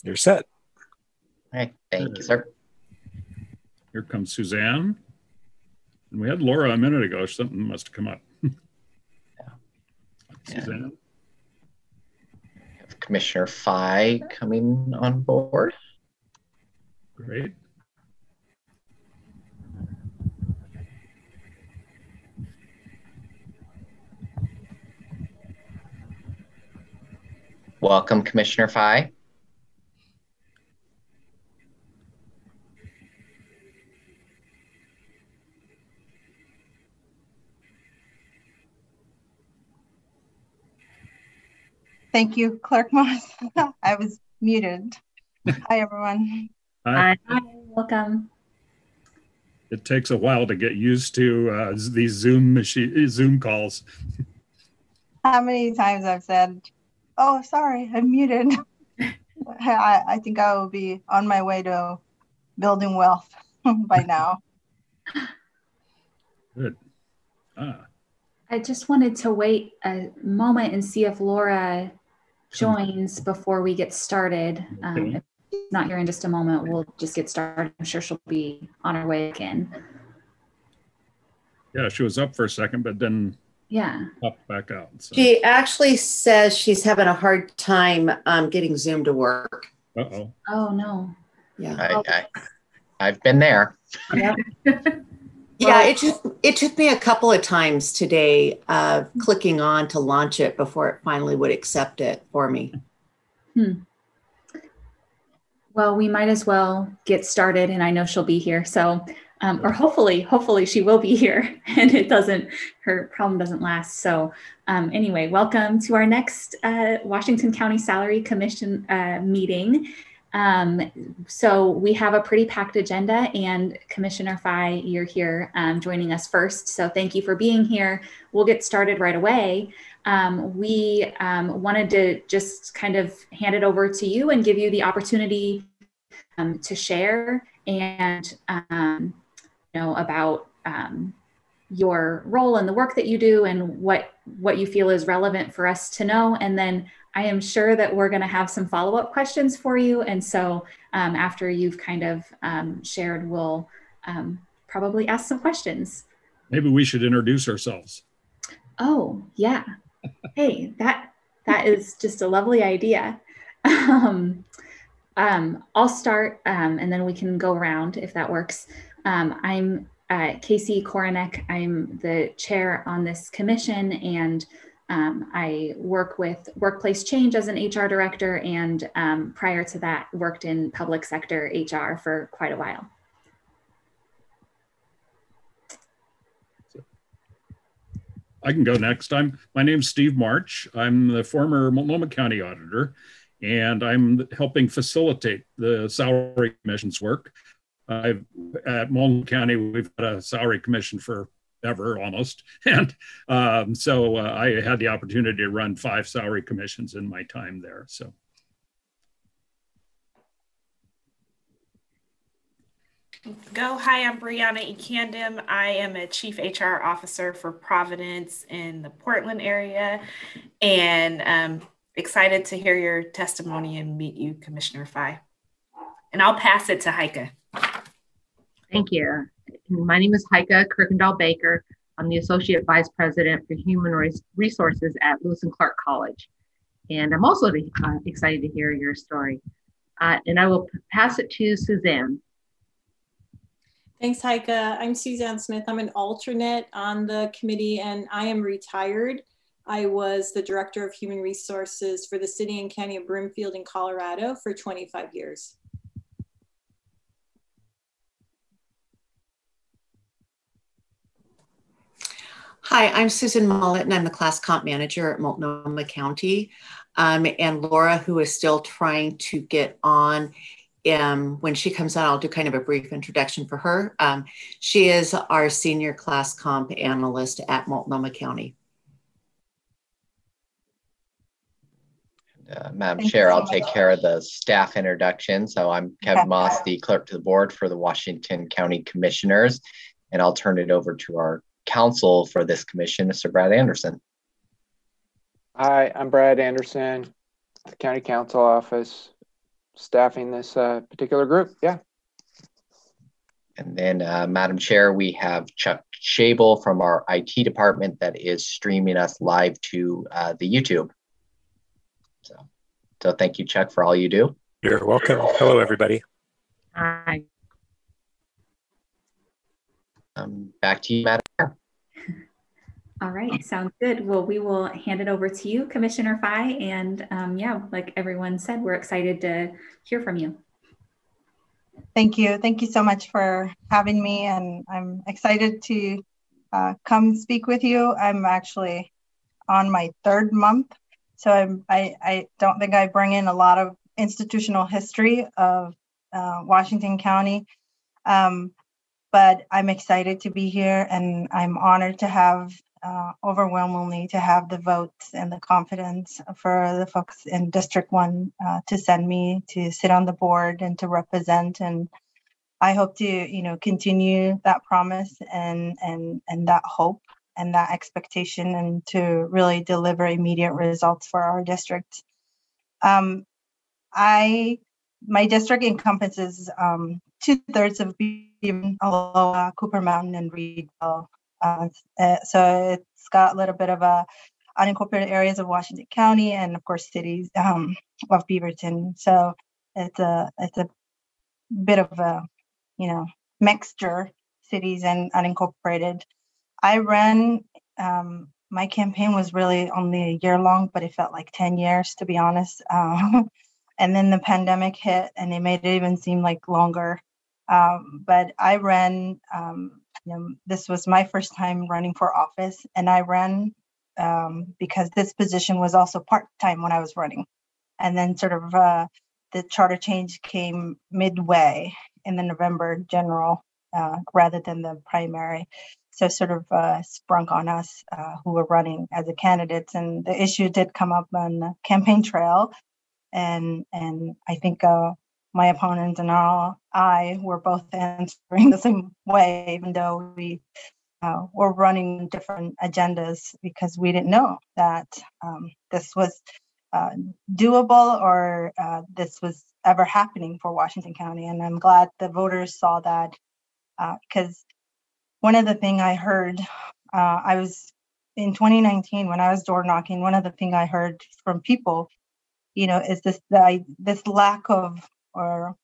You're set. All right, thank you, sir. Here comes Suzanne. And we had Laura a minute ago. Something must have come up. Suzanne. Commissioner Fye coming on board. Great. Welcome, Commissioner Fye. Thank you, Clerk Moss. I was muted. Hi, everyone. Hi. Hi, welcome. It takes a while to get used to these Zoom calls. How many times I've said, oh, sorry, I'm muted. I think I will be on my way to building wealth by now. Good. I just wanted to wait a moment and see if Laura joins before we get started. Okay. If she's not here in just a moment, we'll just get started. I'm sure she'll be on her way again. Yeah, she was up for a second, but then popped back out. So. She actually says she's having a hard time getting Zoom to work. Uh-oh. Oh, no. Yeah. I've been there. Yep. Yeah, it took me a couple of times today clicking on to launch it before it finally would accept it for me. Well, we might as well get started, and I know she'll be here. So, or hopefully she will be here and her problem doesn't last. So anyway, welcome to our next Washington County Salary Commission meeting. So we have a pretty packed agenda, and Commissioner Fye, you're here joining us first. So thank you for being here. We'll get started right away. We wanted to just kind of hand it over to you and give you the opportunity to share and about your role and the work that you do and what you feel is relevant for us to know. And then I am sure that we're going to have some follow-up questions for you. And so after you've kind of shared, we'll probably ask some questions. Maybe we should introduce ourselves. Oh, yeah. Hey, that is just a lovely idea. I'll start and then we can go around if that works. I'm Casey Koronek. I'm the chair on this commission, and I work with workplace change as an HR director, and prior to that worked in public sector HR for quite a while. I can go next. My name's Steve March. I'm the former Multnomah County auditor, and I'm helping facilitate the salary commission's work. At Multnomah County, we've had a salary commission forever almost. And so I had the opportunity to run 5 salary commissions in my time there. So. Hi, I'm Brianna Ekandem. I am a chief HR officer for Providence in the Portland area, and excited to hear your testimony and meet you, Commissioner Fye. And I'll pass it to Heike. Thank you. My name is Heike Kirkendall-Baker. I'm the Associate Vice President for Human Resources at Lewis and Clark College. And I'm also excited to hear your story. And I will pass it to Suzanne. Thanks, Heike. I'm Suzanne Smith. I'm an alternate on the committee, and I am retired. I was the Director of Human Resources for the City and County of Broomfield in Colorado for 25 years. Hi, I'm Susan Mollett, and I'm the class comp manager at Multnomah County. And Laura, who is still trying to get on, when she comes on, I'll do kind of a brief introduction for her. She is our senior class comp analyst at Multnomah County. Madam Chair, I'll take care of the staff introduction. So I'm Kevin Moss, the clerk to the board for the Washington County Commissioners, and I'll turn it over to our counsel for this commission, Mr. Brad Anderson. Hi, I'm Brad Anderson, the County Counsel Office. staffing this particular group. Yeah. And then, Madam Chair, we have Chuck Shable from our IT department that is streaming us live to the YouTube. So thank you, Chuck, for all you do. You're welcome. Hello, everybody. Hi. Back to you, Madam Chair. All right, sounds good. Well, we will hand it over to you, Commissioner Fye. And yeah, like everyone said, we're excited to hear from you. Thank you. Thank you so much for having me. And I'm excited to come speak with you. I'm actually on my 3rd month. So I don't think I bring in a lot of institutional history of Washington County. But I'm excited to be here, and I'm honored to have overwhelmingly to have the votes and the confidence for the folks in District 1 to send me to sit on the board and to represent. And I hope to, continue that promise and that hope and that expectation, and to really deliver immediate results for our district. My district encompasses 2/3 of Beaver, Aloha, Cooper Mountain, and Reedville. So it's got a little bit of unincorporated areas of Washington County, and of course cities of Beaverton. So it's a bit of a mixture, cities and unincorporated. I ran. My campaign was really only a year long, but it felt like 10 years, to be honest. And then the pandemic hit, and it made it even seem like longer. But I ran, this was my first time running for office, and I ran because this position was also part-time when I was running. And then sort of the charter change came midway in the November general rather than the primary. So sort of sprung on us who were running as a candidates. And the issue did come up on the campaign trail. And I think my opponents and I were both answering the same way, even though we were running different agendas, because we didn't know that this was doable or this was ever happening for Washington County. And I'm glad the voters saw that, because one of the things I heard, I was in 2019 when I was door knocking, one of the things I heard from people is this lack of or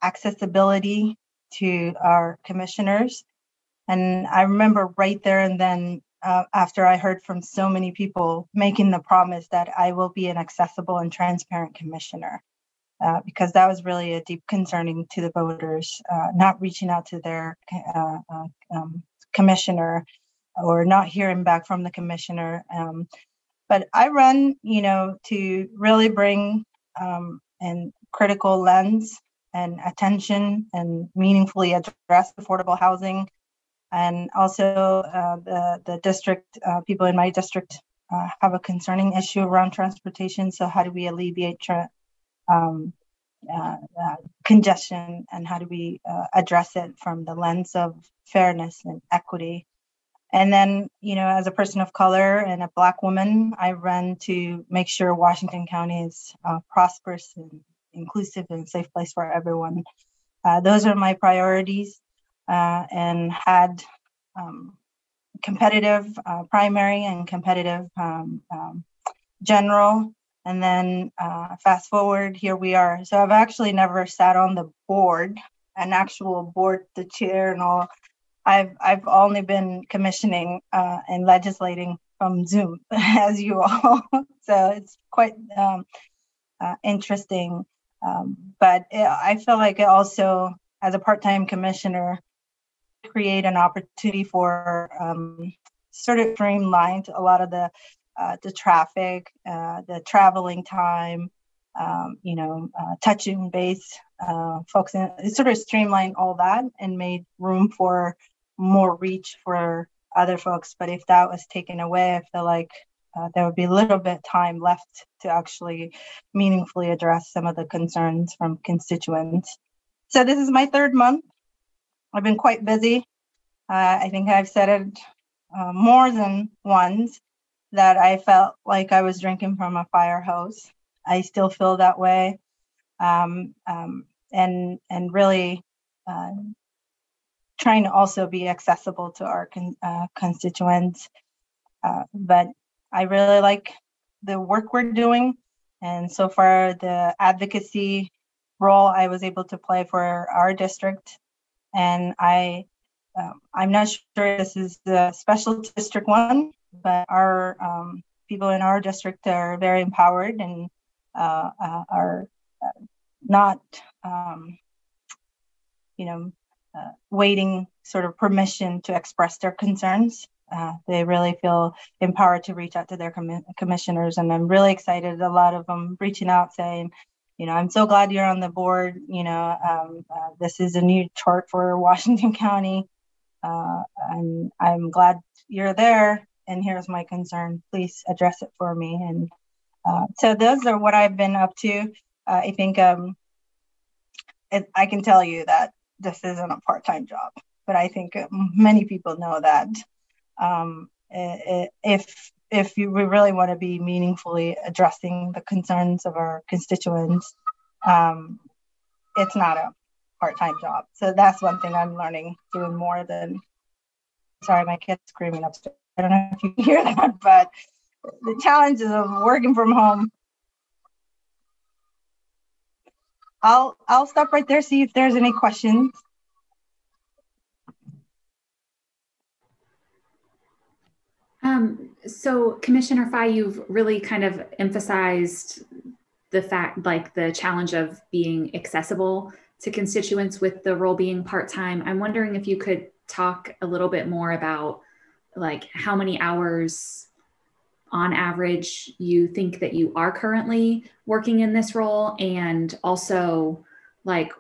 accessibility to our commissioners. And I remember right there and then, after I heard from so many people making the promise that I will be an accessible and transparent commissioner, because that was really a deep concerning to the voters, not reaching out to their commissioner or not hearing back from the commissioner. But I run, to really bring and critical lens and attention and meaningfully address affordable housing. And also the district, people in my district have a concerning issue around transportation. So how do we alleviate congestion, and how do we address it from the lens of fairness and equity? And then, as a person of color and a Black woman, I run to make sure Washington County is prosperous and inclusive and safe place for everyone. Those are my priorities, and had competitive primary and competitive general. And then fast forward, here we are. So I've actually never sat on the board, an actual board, the chair and all. I've only been commissioning and legislating from Zoom, as you all. So it's quite interesting. But I feel like it also, as a part-time commissioner, create an opportunity for sort of streamlined a lot of the traffic, the traveling time, touching base folks. It sort of streamlined all that and made room for more reach for other folks. But if that was taken away, I feel like there would be a little bit time left to actually meaningfully address some of the concerns from constituents. So this is my 3rd month. I've been quite busy. I think I've said it more than once that I felt like I was drinking from a fire hose. I still feel that way. and really trying to also be accessible to our constituents. But I really like the work we're doing. And so far, the advocacy role I was able to play for our district. And I'm not sure this is the special district one, but our people in our district are very empowered and are not, waiting sort of permission to express their concerns. They really feel empowered to reach out to their commissioners, and I'm really excited. A lot of them reaching out saying, I'm so glad you're on the board. This is a new chart for Washington County, and I'm glad you're there. And here's my concern. Please address it for me. And so those are what I've been up to. I think I can tell you that this isn't a part-time job, but I think many people know that if we really want to be meaningfully addressing the concerns of our constituents, it's not a part-time job. So that's one thing I'm learning, doing more than, sorry, my kid's screaming upstairs. I don't know if you can hear that, but the challenges of working from home. I'll stop right there, see if there's any questions. So Commissioner Fye, you've really kind of emphasized the fact, like the challenge of being accessible to constituents with the role being part-time. I'm wondering if you could talk a little bit more about like how many hours on average you think that you are currently working in this role, and also like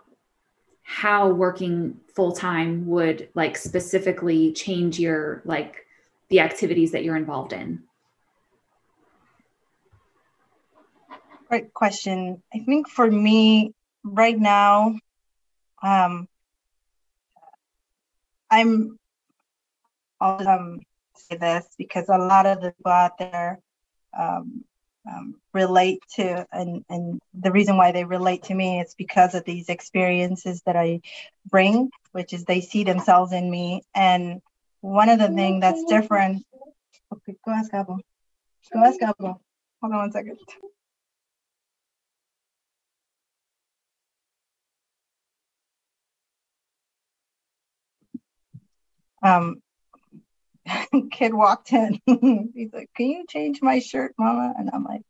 how working full-time would like specifically change your like the activities that you're involved in. Great question. I think for me right now, I'm say this because a lot of the people out there relate to, and the reason why they relate to me is because of these experiences that I bring, which is they see themselves in me. And one of the things that's different, okay, go ask Gabo. Go ask Gabo. Hold on one second. Kid walked in. He's like, "Can you change my shirt, Mama?" And I'm like,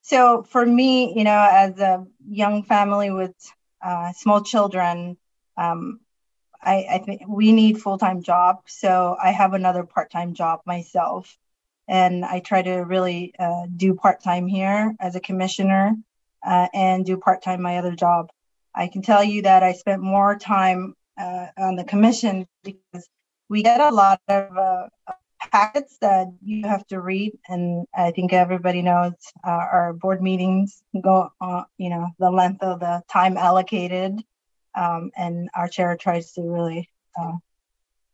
so for me, as a young family with small children, I think we need full-time jobs. So I have another part-time job myself, and I try to really do part-time here as a commissioner and do part-time my other job. I can tell you that I spent more time on the commission because we get a lot of packets that you have to read, and I think everybody knows our board meetings go on, the length of the time allocated, and our chair tries to really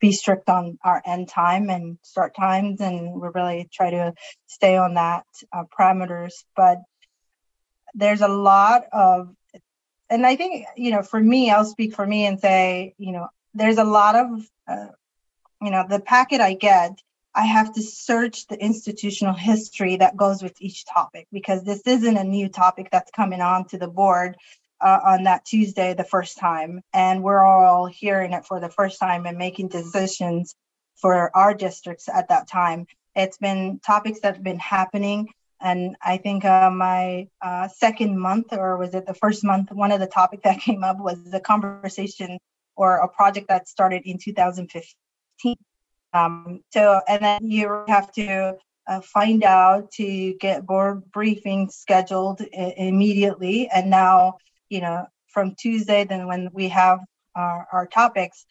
be strict on our end time and start times, and we really try to stay on that parameters. But there's a lot of, and I think, for me, I'll speak for me and say, there's a lot of, the packet I get, I have to search the institutional history that goes with each topic, because this isn't a new topic that's coming on to the board on that Tuesday the first time. And we're all hearing it for the first time and making decisions for our districts at that time. It's been topics that have been happening. And I think my second month, or was it the first month, one of the topics that came up was the conversation or a project that started in 2015. So, and then you have to find out to get board briefings scheduled immediately. And now, from Tuesday, then when we have our topics,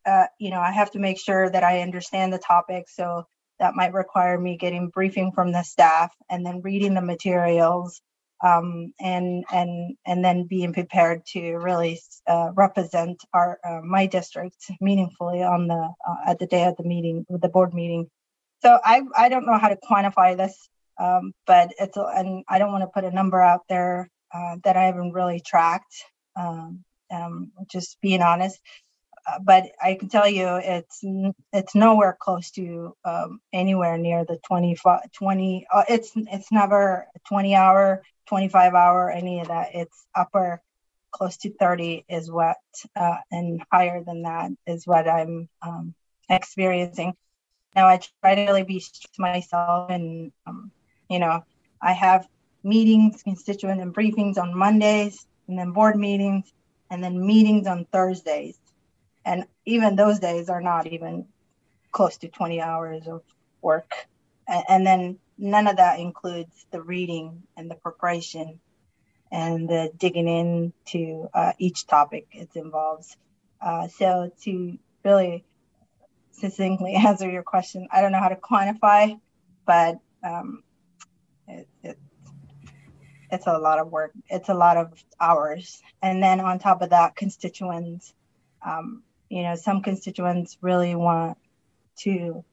I have to make sure that I understand the topic. So that might require me getting briefing from the staff and then reading the materials, and then being prepared to really represent my district meaningfully on the at the day of the meeting, with the board meeting. So I don't know how to quantify this But and I don't want to put a number out there that I haven't really tracked, just being honest. But I can tell you it's nowhere close to anywhere near the 20, it's never 20 hour, 25 hour, any of that. It's upper close to 30 is what, and higher than that is what I'm experiencing. Now I try to really be strict to myself, and I have meetings, constituent and briefings on Mondays, and then board meetings, and then meetings on Thursdays. And even those days are not even close to 20 hours of work. And then none of that includes the reading and the preparation and the digging into each topic it involves. So to really succinctly answer your question, I don't know how to quantify, but it's a lot of work. It's a lot of hours. And then on top of that, constituents, some constituents really want to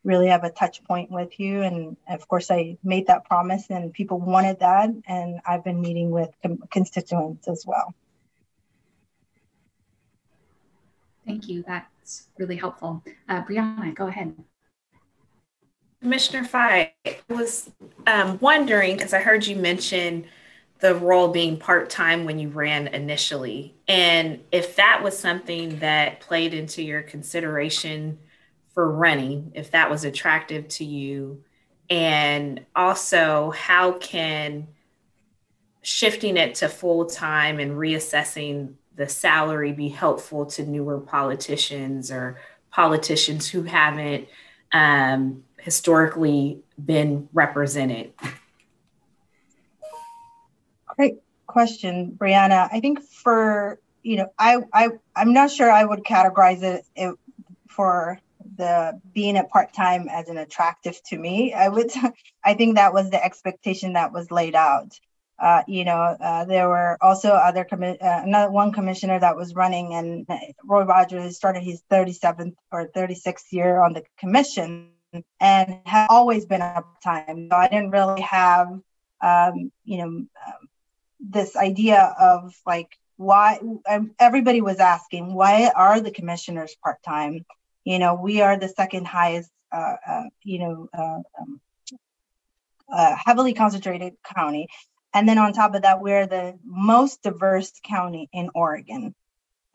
really have a touch point with you. And of course, I made that promise and people wanted that. And I've been meeting with constituents as well. Thank you. That's really helpful. Brianna, go ahead. Commissioner Fye, I was wondering, because I heard you mention the role being part-time when you ran initially, and if that was something that played into your consideration for running, if that was attractive to you, and also how can shifting it to full-time and reassessing the salary be helpful to newer politicians or politicians who haven't historically been represented? Great question, Brianna. I think I'm not sure I would categorize it for the being a part-time as an attractive to me. I think that was the expectation that was laid out. There were also another one commissioner that was running, and Roy Rogers started his 37th or 36th year on the commission and had always been a part-time. So I didn't really have, this idea of like why everybody was asking, why are the commissioners part-time? We are the second highest, heavily concentrated county. And then on top of that, we're the most diverse county in Oregon.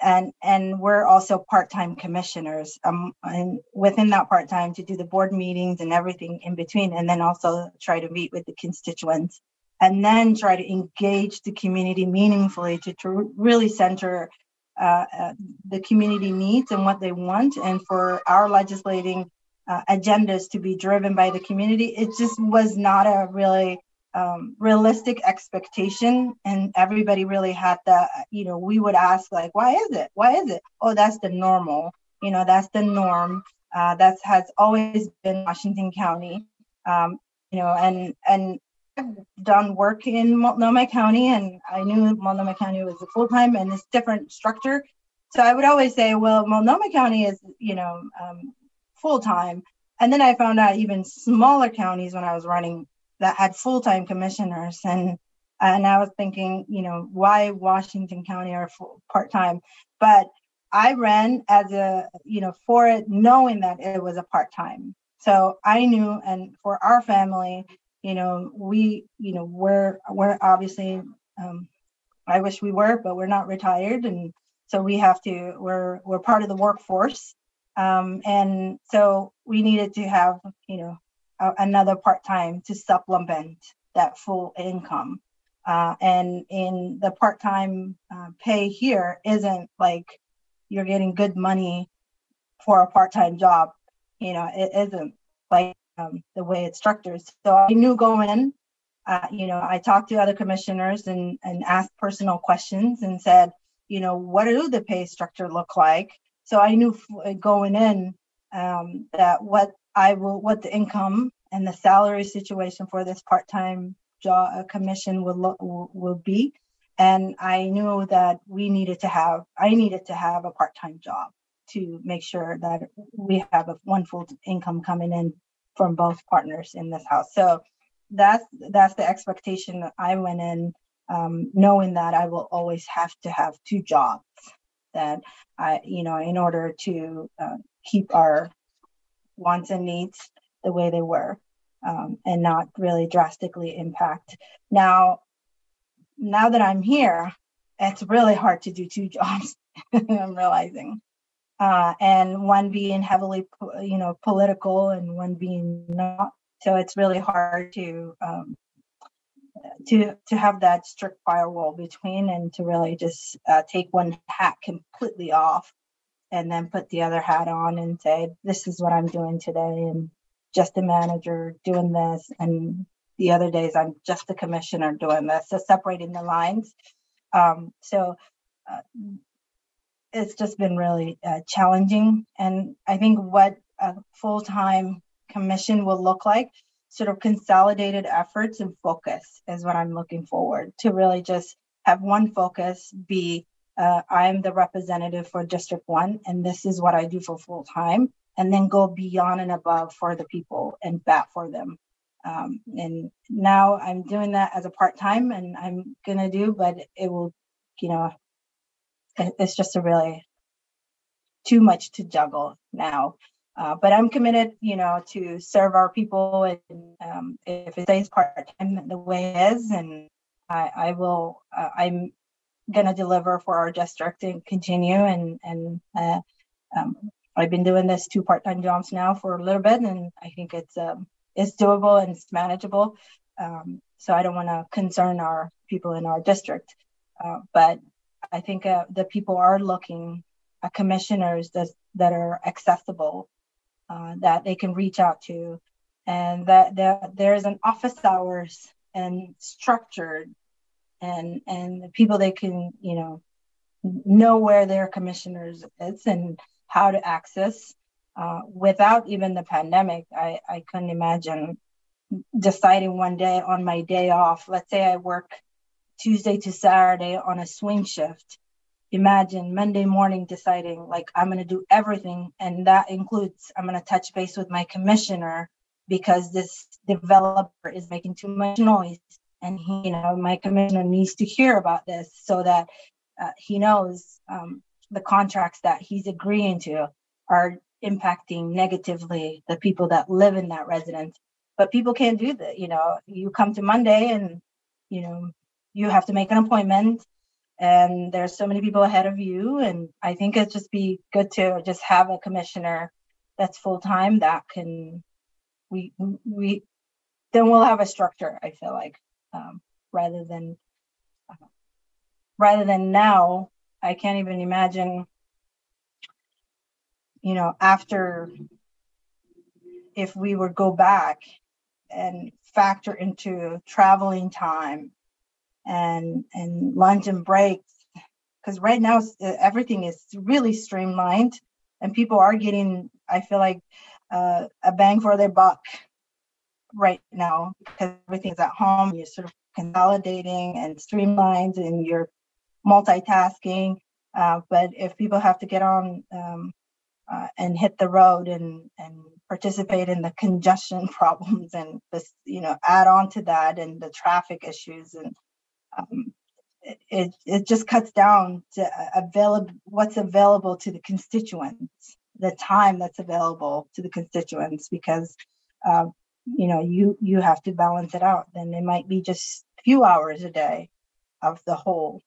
And we're also part-time commissioners, and within that part-time to do the board meetings and everything in between, and then also try to meet with the constituents, and then try to engage the community meaningfully to really center the community needs and what they want, and for our legislating agendas to be driven by the community. It just was not a really realistic expectation, and everybody really had the, we would ask like, why is it? Oh, that's the normal, that's the norm. That has always been Washington County, and I've done work in Multnomah County, and I knew Multnomah County was a full-time and it's different structure. So I would always say, well, Multnomah County is, full-time. And then I found out even smaller counties when I was running that had full-time commissioners. And I was thinking, why Washington County are part-time? But I ran as for it, knowing that it was a part-time. So I knew, and for our family, we're obviously, I wish we were, but we're not retired. And so we're part of the workforce. And so we needed to have, another part-time to supplement that full income. And in the part-time pay here isn't like you're getting good money for a part-time job. It isn't like the way it's structured. So I knew going in, I talked to other commissioners and asked personal questions and said, what do the pay structure look like? So I knew going in that what the income and the salary situation for this part-time job commission will be. And I knew that I needed to have a part-time job to make sure that we have one full income coming in from both partners in this house. So that's the expectation that I went in, knowing that I will always have to have two jobs, that I, in order to keep our wants and needs the way they were, and not really drastically impact. Now that I'm here, it's really hard to do two jobs. I'm realizing, and one being heavily, political, and one being not. So it's really hard to have that strict firewall between, and to really just take one hat completely off, and then put the other hat on and say, this is what I'm doing today, and just a manager doing this, and the other days I'm just a commissioner doing this. So separating the lines. So it's just been really challenging. And I think what a full-time commission will look like, sort of consolidated efforts and focus, is what I'm looking forward to. Really just have one focus, be I'm the representative for District 1, and this is what I do for full-time, and then go beyond and above for the people and bat for them. And now I'm doing that as a part-time, and I'm gonna do, but it will, it's just a really too much to juggle now. But I'm committed, to serve our people, and if it stays part-time the way it is, and I will, I'm gonna deliver for our district and continue. And I've been doing this 2 part-time jobs now for a little bit, and I think it's doable and it's manageable. So I don't want to concern our people in our district, but I think the people are looking at commissioners that are accessible, that they can reach out to, and that there's an office hours and structured, and the people they can, know where their commissioners is and how to access. Without even the pandemic, I couldn't imagine deciding one day on my day off. Let's say I work Tuesday to Saturday on a swing shift. Imagine Monday morning deciding, like, I'm going to do everything, and that includes I'm going to touch base with my commissioner because this developer is making too much noise, and my commissioner needs to hear about this so that he knows the contracts that he's agreeing to are impacting negatively the people that live in that residence. But people can't do that. You come to Monday, and you have to make an appointment, and there's so many people ahead of you. And I think it'd just be good to just have a commissioner that's full-time that can, we then we'll have a structure, I feel like, rather than now. I can't even imagine, after, if we would go back and factor into traveling time and lunch and breaks, because right now everything is really streamlined, and people are getting, I feel like, a bang for their buck right now, because everything's at home. You're sort of consolidating and streamlined, and you're multitasking. But if people have to get on and hit the road and participate in the congestion problems, and this, add on to that, and the traffic issues, and it just cuts down to what's available to the constituents, the time that's available to the constituents, because you have to balance it out. Then it might be just a few hours a day of the whole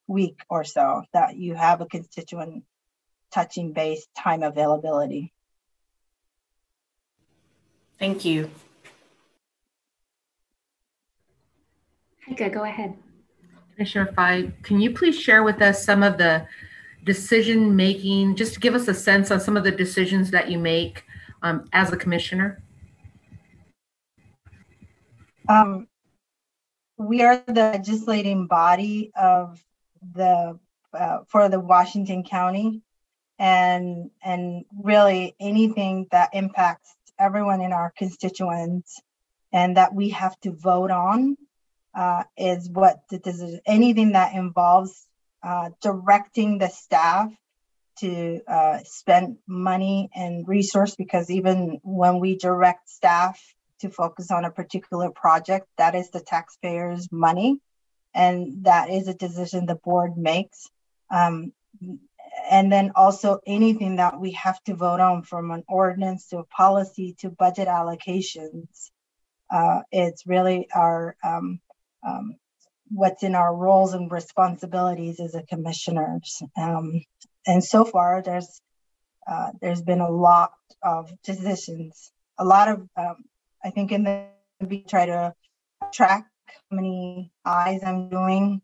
week or so that you have a constituent touching base time availability. Thank you. Heike, go ahead. Commissioner Fye, can you please share with us some of the decision making, just to give us a sense on some of the decisions that you make as a commissioner? We are the legislating body of for the Washington County, and really anything that impacts everyone in our constituents and that we have to vote on is what this is. Anything that involves directing the staff to spend money and resource, because even when we direct staff to focus on a particular project. That is the taxpayers' money, and that is a decision the board makes. And then also anything that we have to vote on, from an ordinance to a policy to budget allocations, it's really our what's in our roles and responsibilities as a commissioners. And so far, there's been a lot of decisions, a lot of, I think we try to track how many eyes I'm doing.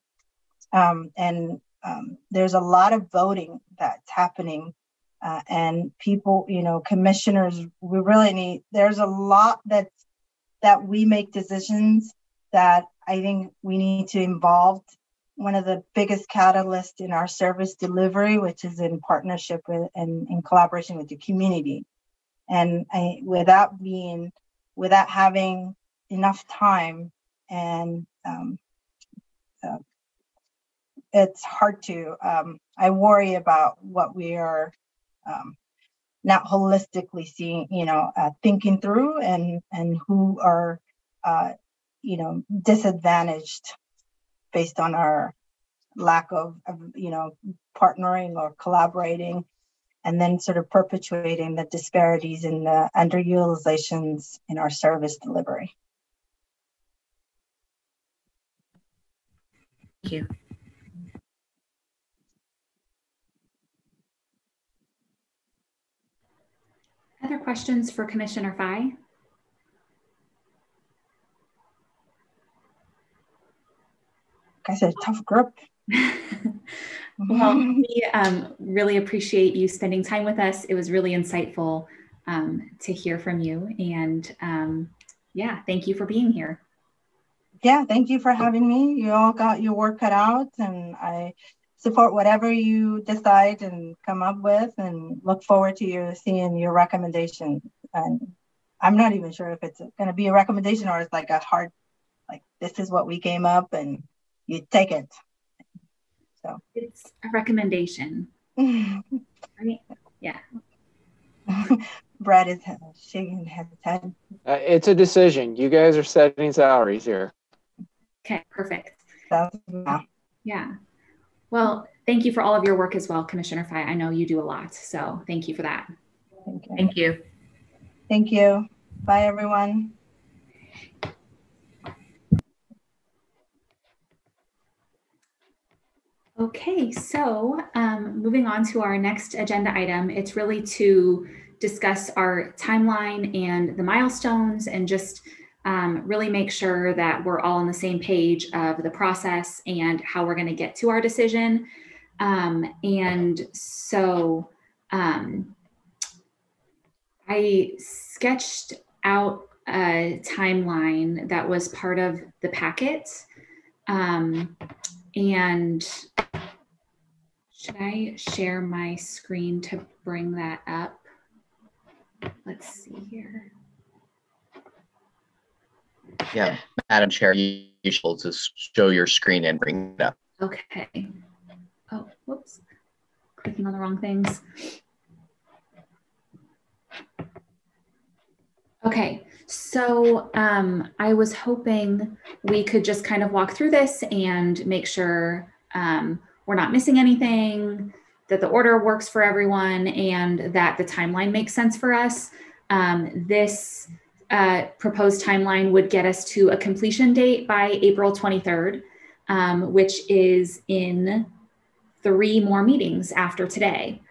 There's a lot of voting that's happening. And people, commissioners, we really need, there's a lot that we make decisions that I think we need to involve one of the biggest catalysts in our service delivery, which is in partnership with and in collaboration with the community. And without having enough time, and it's hard to, I worry about what we are not holistically seeing, thinking through, and who are, disadvantaged based on our lack of partnering or collaborating, and then sort of perpetuating the disparities in the underutilizations in our service delivery. Thank you. Other questions for Commissioner Fye? Guys, a tough group. Well, we really appreciate you spending time with us. It was really insightful to hear from you. And yeah, thank you for being here. Yeah, thank you for having me. You all got your work cut out, and I support whatever you decide and come up with, and look forward to seeing your recommendation. And I'm not even sure if it's going to be a recommendation or it's like a hard, like, this is what we came up and you take it. So it's a recommendation, right? Yeah. Brad is shaking his head. It's a decision. You guys are setting salaries here. Okay, perfect. Yeah. Well, thank you for all of your work as well, Commissioner Fye. I know you do a lot, so thank you for that. Thank you. Thank you. Bye, everyone. Okay, so moving on to our next agenda item, it's really to discuss our timeline and the milestones, and just really make sure that we're all on the same page of the process and how we're going to get to our decision. And so I sketched out a timeline that was part of the packet. And should I share my screen to bring that up? Let's see here. Yeah, Madam Chair, you should just show your screen and bring it up. Okay. Oh, whoops. Clicking on the wrong things. Okay, so I was hoping we could just kind of walk through this and make sure we're not missing anything, that the order works for everyone, and that the timeline makes sense for us. This proposed timeline would get us to a completion date by April 23rd, which is in 3 more meetings after today.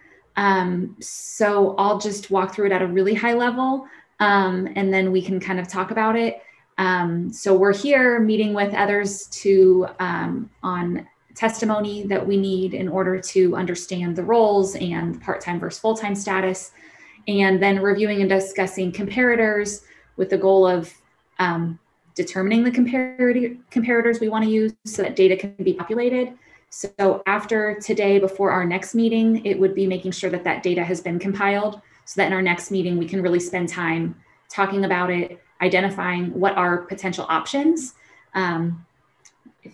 So I'll just walk through it at a really high level, and then we can kind of talk about it. So we're here meeting with others to on testimony that we need in order to understand the roles and part-time versus full-time status, and then reviewing and discussing comparators with the goal of determining the comparators we want to use so that data can be populated. So after today, before our next meeting, it would be making sure that that data has been compiled so that in our next meeting, we can really spend time talking about it, identifying what are potential options.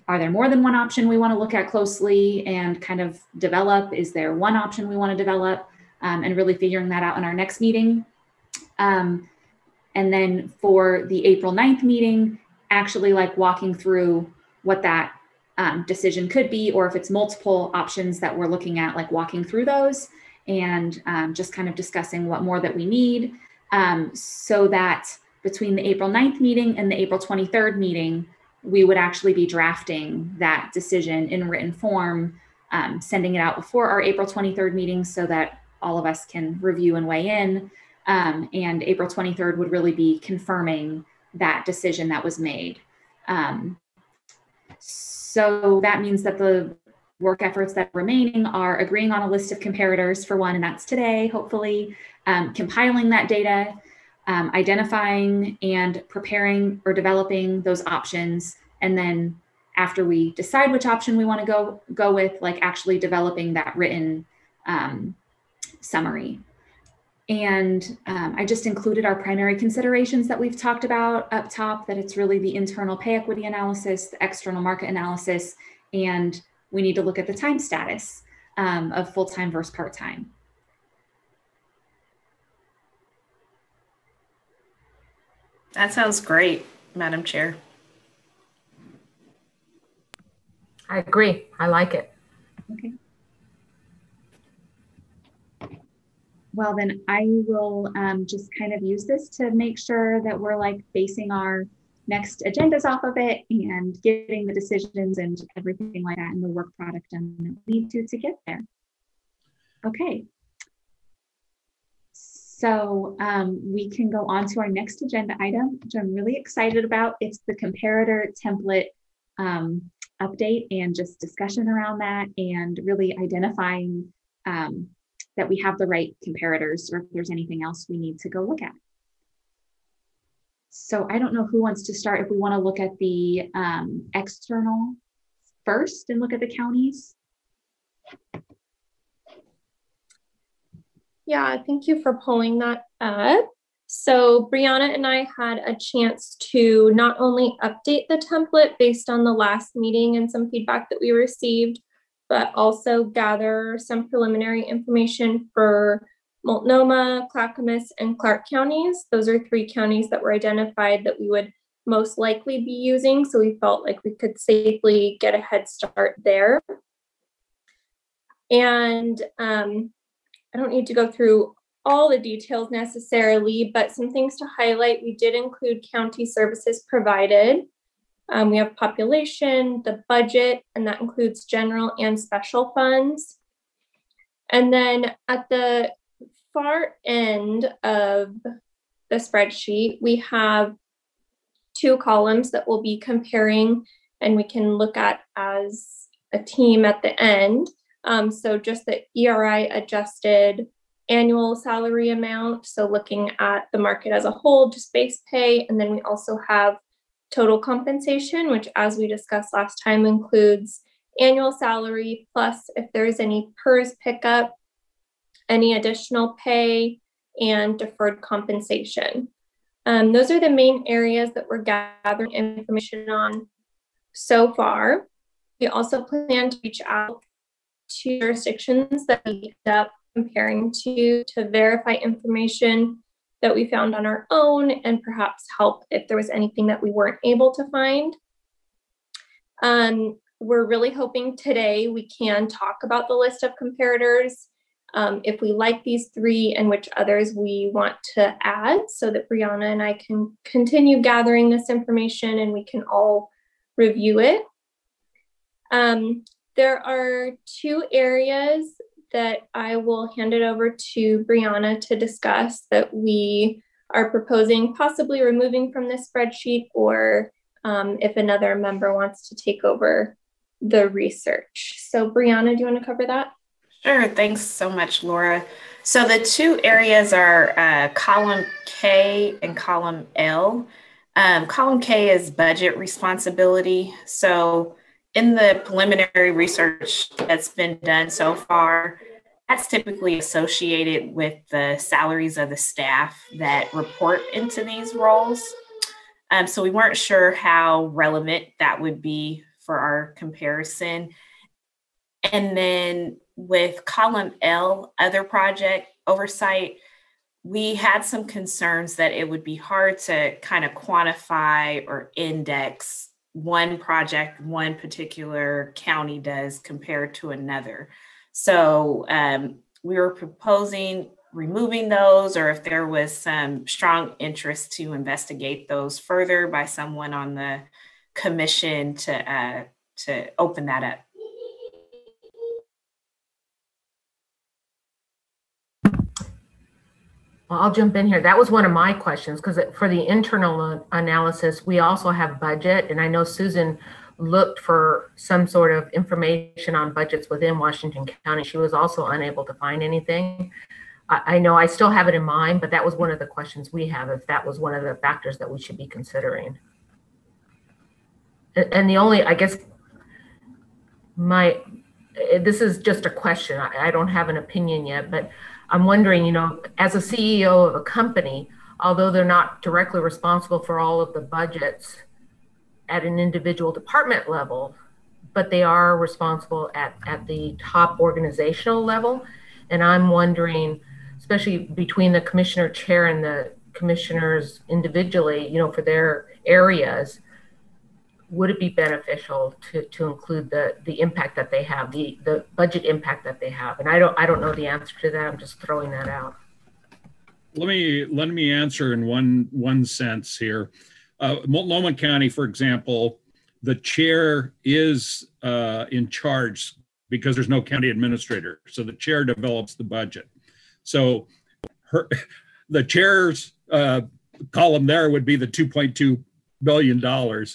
Are there more than one option we want to look at closely and kind of develop? Is there one option we want to develop? And really figuring that out in our next meeting. And And then for the April 9th meeting, actually like walking through what that decision could be, or if it's multiple options that we're looking at, like walking through those and just kind of discussing what more that we need, so that between the April 9th meeting and the April 23rd meeting, we would actually be drafting that decision in written form, sending it out before our April 23rd meeting so that all of us can review and weigh in. And April 23rd would really be confirming that decision that was made. So that means that the work efforts that are remaining are agreeing on a list of comparators for one, and that's today, hopefully, compiling that data, identifying and preparing or developing those options, and then after we decide which option we want to go with, like actually developing that written summary. And I just included our primary considerations that we've talked about up top, that it's really the internal pay equity analysis, the external market analysis, and we need to look at the time status of full-time versus part-time. That sounds great, Madam Chair. I agree. I like it. Okay. Well, then I will just kind of use this to make sure that we're like basing our next agendas off of it and getting the decisions and everything like that and the work product done that we need to get there. Okay. So we can go on to our next agenda item, which I'm really excited about. It's the comparator template update and just discussion around that, and really identifying that we have the right comparators, or if there's anything else we need to go look at. So I don't know who wants to start, if we want to look at the external first and look at the counties. Yeah, thank you for pulling that up. So Brianna and I had a chance to not only update the template based on the last meeting and some feedback that we received, but also gather some preliminary information for Multnomah, Clackamas, and Clark counties. Those are 3 counties that were identified that we would most likely be using. So we felt like we could safely get a head start there. And I don't need to go through all the details necessarily, but some things to highlight. We did include county services provided. We have population, the budget, and that includes general and special funds. And then at the far end of the spreadsheet, we have 2 columns that we'll be comparing and we can look at as a team at the end. So just the ERI adjusted annual salary amount. So looking at the market as a whole, just base pay. And then we also have total compensation, which as we discussed last time includes annual salary, plus if there's any PERS pickup, any additional pay, and deferred compensation. Those are the main areas that we're gathering information on so far. We also plan to reach out to jurisdictions that we end up comparing to verify information that we found on our own and perhaps help if there was anything that we weren't able to find. We're really hoping today we can talk about the list of comparators, if we like these 3 and which others we want to add, so that Brianna and I can continue gathering this information and we can all review it. There are 2 areas that I will hand it over to Brianna to discuss that we are proposing possibly removing from this spreadsheet, or if another member wants to take over the research. So Brianna, do you want to cover that? Sure, thanks so much, Laura. So the 2 areas are column K and column L. Column K is budget responsibility. So in the preliminary research that's been done so far, that's typically associated with the salaries of the staff that report into these roles. So we weren't sure how relevant that would be for our comparison. And then with column L, other project oversight, we had some concerns that it would be hard to kind of quantify or index one project one particular county does compared to another. So we were proposing removing those, or if there was some strong interest to investigate those further by someone on the commission to open that up. Well, I'll jump in here. That was one of my questions, because for the internal analysis, we also have budget. And I know Susan looked for some sort of information on budgets within Washington County. She was also unable to find anything. I know I still have it in mind, but that was one of the questions we have, if that was one of the factors that we should be considering. And the only, I guess, this is just a question. I don't have an opinion yet, but I'm wondering, you know, as a CEO of a company, although they're not directly responsible for all of the budgets at an individual department level, but they are responsible at the top organizational level. And I'm wondering, especially between the commissioner chair and the commissioners individually, you know, for their areas, would it be beneficial to include the impact that they have, the budget impact that they have? And I don't know the answer to that. I'm just throwing that out. Let me answer in one sense here. Multnomah County, for example, the chair is in charge because there's no county administrator. So the chair develops the budget. So the chair's column there would be the $2.2 billion.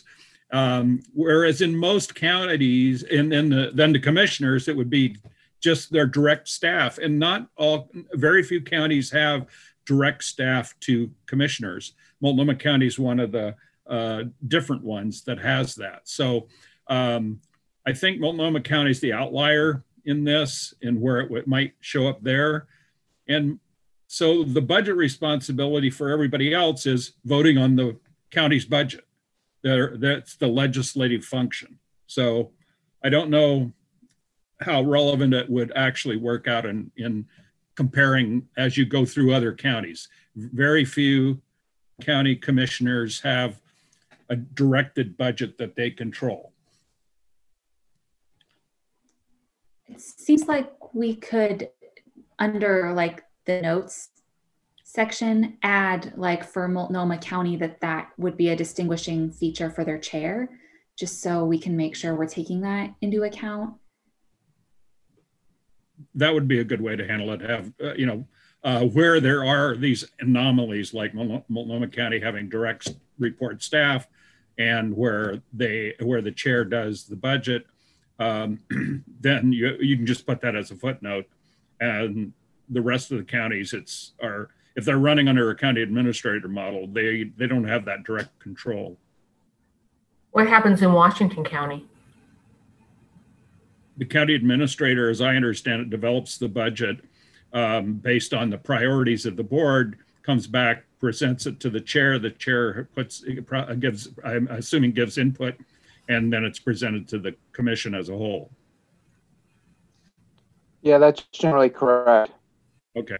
Whereas in most counties, and then the commissioners, it would be just their direct staff. And not all, very few counties have direct staff to commissioners. Multnomah County is one of the different ones that has that. So I think Multnomah County is the outlier in this and where it might show up there. And so the budget responsibility for everybody else is voting on the county's budget. That's the legislative function. So I don't know how relevant it would actually work out in comparing as you go through other counties. Very few county commissioners have a directed budget that they control. It seems like we could, under like the notes section, add like for Multnomah County that would be a distinguishing feature for their chair, just so we can make sure we're taking that into account. That would be a good way to handle it. Have, where there are these anomalies like Multnomah County having direct report staff and where the chair does the budget, then you can just put that as a footnote. And the rest of the counties, if they're running under a county administrator model, they don't have that direct control. What happens in Washington County? The county administrator, as I understand it, develops the budget based on the priorities of the board, comes back, presents it to the chair. The chair gives, I'm assuming, gives input, and then it's presented to the commission as a whole. Yeah, that's generally correct. Okay.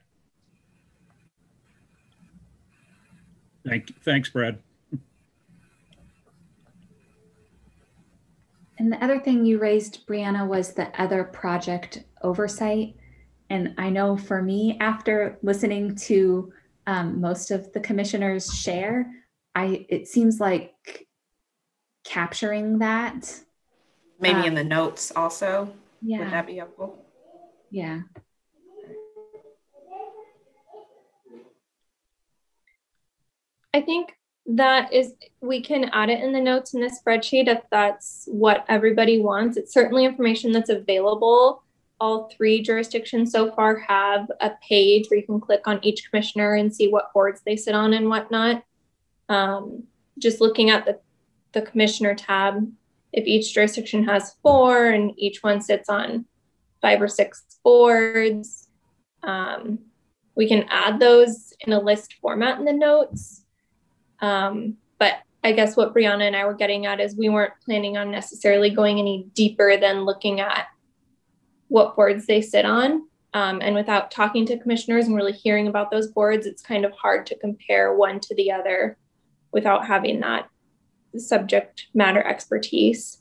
Thanks, Brad. And the other thing you raised, Brianna, was the other project oversight. And I know for me, after listening to most of the commissioners share, it seems like capturing that. Maybe in the notes also, yeah. Would that be helpful? Yeah. I think we can add it in the notes in the spreadsheet if that's what everybody wants. It's certainly information that's available. All 3 jurisdictions so far have a page where you can click on each commissioner and see what boards they sit on and whatnot. Just looking at the commissioner tab, if each jurisdiction has 4 and each one sits on 5 or 6 boards, we can add those in a list format in the notes. But I guess what Brianna and I were getting at is we weren't planning on necessarily going any deeper than looking at what boards they sit on. And without talking to commissioners and really hearing about those boards, it's kind of hard to compare one to the other without having that subject matter expertise.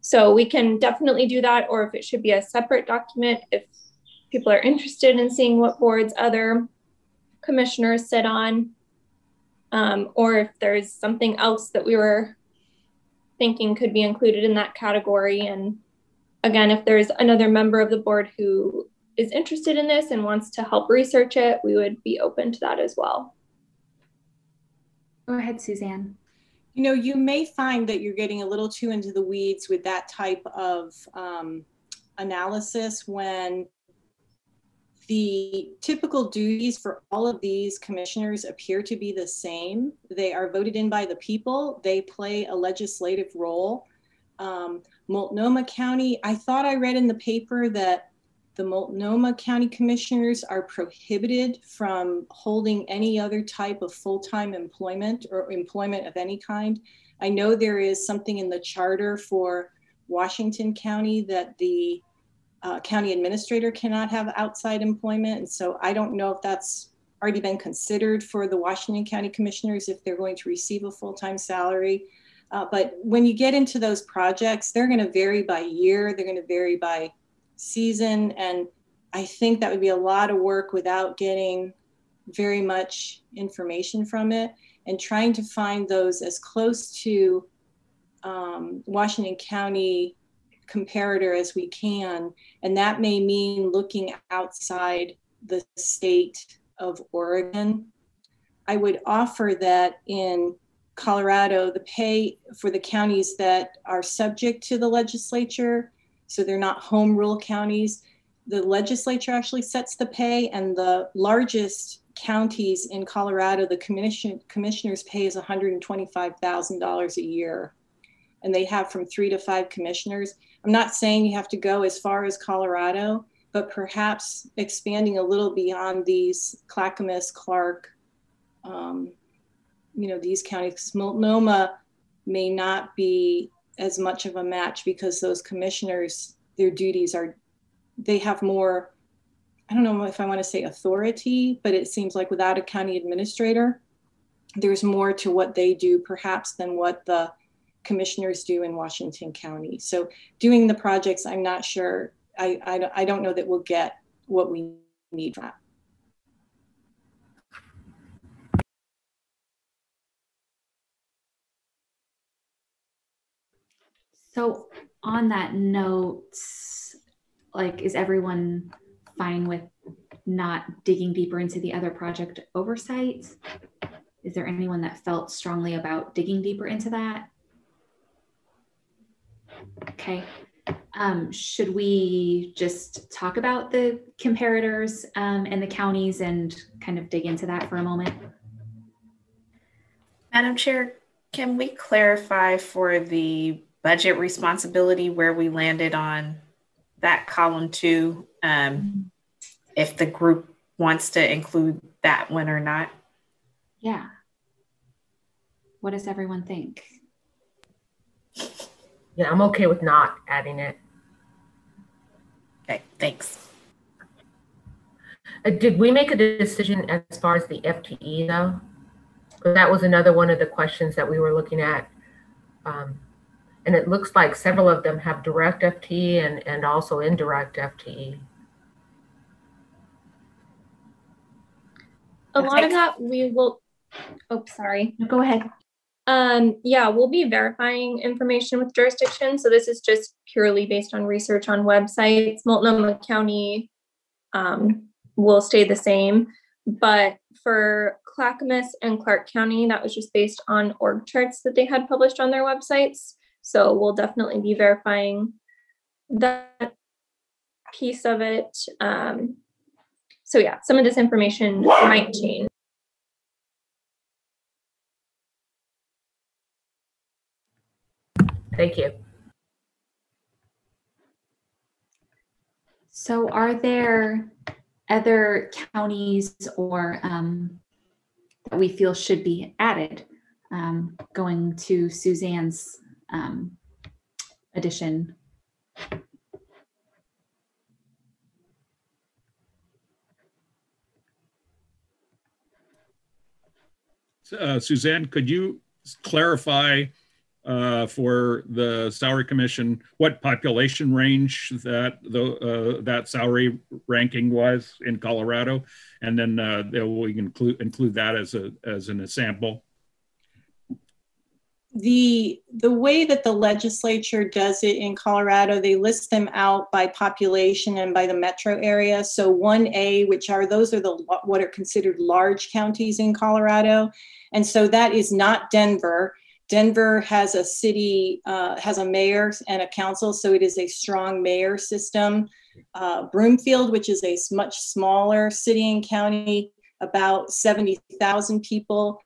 So we can definitely do that, or if it should be a separate document, if people are interested in seeing what boards other commissioners sit on, or if there's something else that we were thinking could be included in that category. And again, if there's another member of the board who is interested in this and wants to help research it, we would be open to that as well. Go ahead, Suzanne. You know, you may find that you're getting a little too into the weeds with that type of analysis when the typical duties for all of these commissioners appear to be the same. They are voted in by the people. They play a legislative role. Multnomah County, I thought I read in the paper that the Multnomah County commissioners are prohibited from holding any other type of full-time employment or employment of any kind. I know there is something in the charter for Washington County that the county administrator cannot have outside employment. And so I don't know if that's already been considered for the Washington County commissioners, if they're going to receive a full-time salary. But when you get into those projects, they're going to vary by year. They're going to vary by season. And I think that would be a lot of work without getting very much information from it, and trying to find those as close to Washington County comparator as we can. And that may mean looking outside the state of Oregon. I would offer that in Colorado, the pay for the counties that are subject to the legislature, so they're not home rule counties, the legislature actually sets the pay, and the largest counties in Colorado, the commissioners' pay is $125,000 a year. And they have from 3 to 5 commissioners. I'm not saying you have to go as far as Colorado, but perhaps expanding a little beyond these Clackamas, Clark, you know, these counties. Multnomah may not be as much of a match because those commissioners, their duties are, they have more, I don't know if I want to say authority, but it seems like without a county administrator, there's more to what they do perhaps than what the commissioners do in Washington County. So doing the projects, I'm not sure, I don't know that we'll get what we need from that. So on that note, like, is everyone fine with not digging deeper into the other project oversight? Is there anyone that felt strongly about digging deeper into that? Okay. Should we just talk about the comparators and the counties and kind of dig into that for a moment? Madam Chair, can we clarify for the budget responsibility where we landed on that column 2, if the group wants to include that one or not? Yeah. What does everyone think? Yeah, I'm okay with not adding it. Okay, thanks. Did we make a decision as far as the FTE though? That was another one of the questions that we were looking at. And it looks like several of them have direct FTE and also indirect FTE. A lot of that we will, oh, sorry. No, go ahead. Yeah, we'll be verifying information with jurisdiction. So this is just purely based on research on websites. Multnomah County will stay the same, but for Clackamas and Clark County, that was just based on org charts that they had published on their websites. So we'll definitely be verifying that piece of it. So yeah, some of this information might change. Thank you. So are there other counties or that we feel should be added? Going to Suzanne's addition. Suzanne, could you clarify for the salary commission what population range that that salary ranking was in Colorado, and then we can include that as an example? The way that the legislature does it in Colorado, they list them out by population and by the metro area. So 1A, those are what are considered large counties in Colorado. And so that is not Denver. Denver has a city, has a mayor and a council, so it is a strong mayor system. Broomfield, which is a much smaller city and county, about 70,000 people,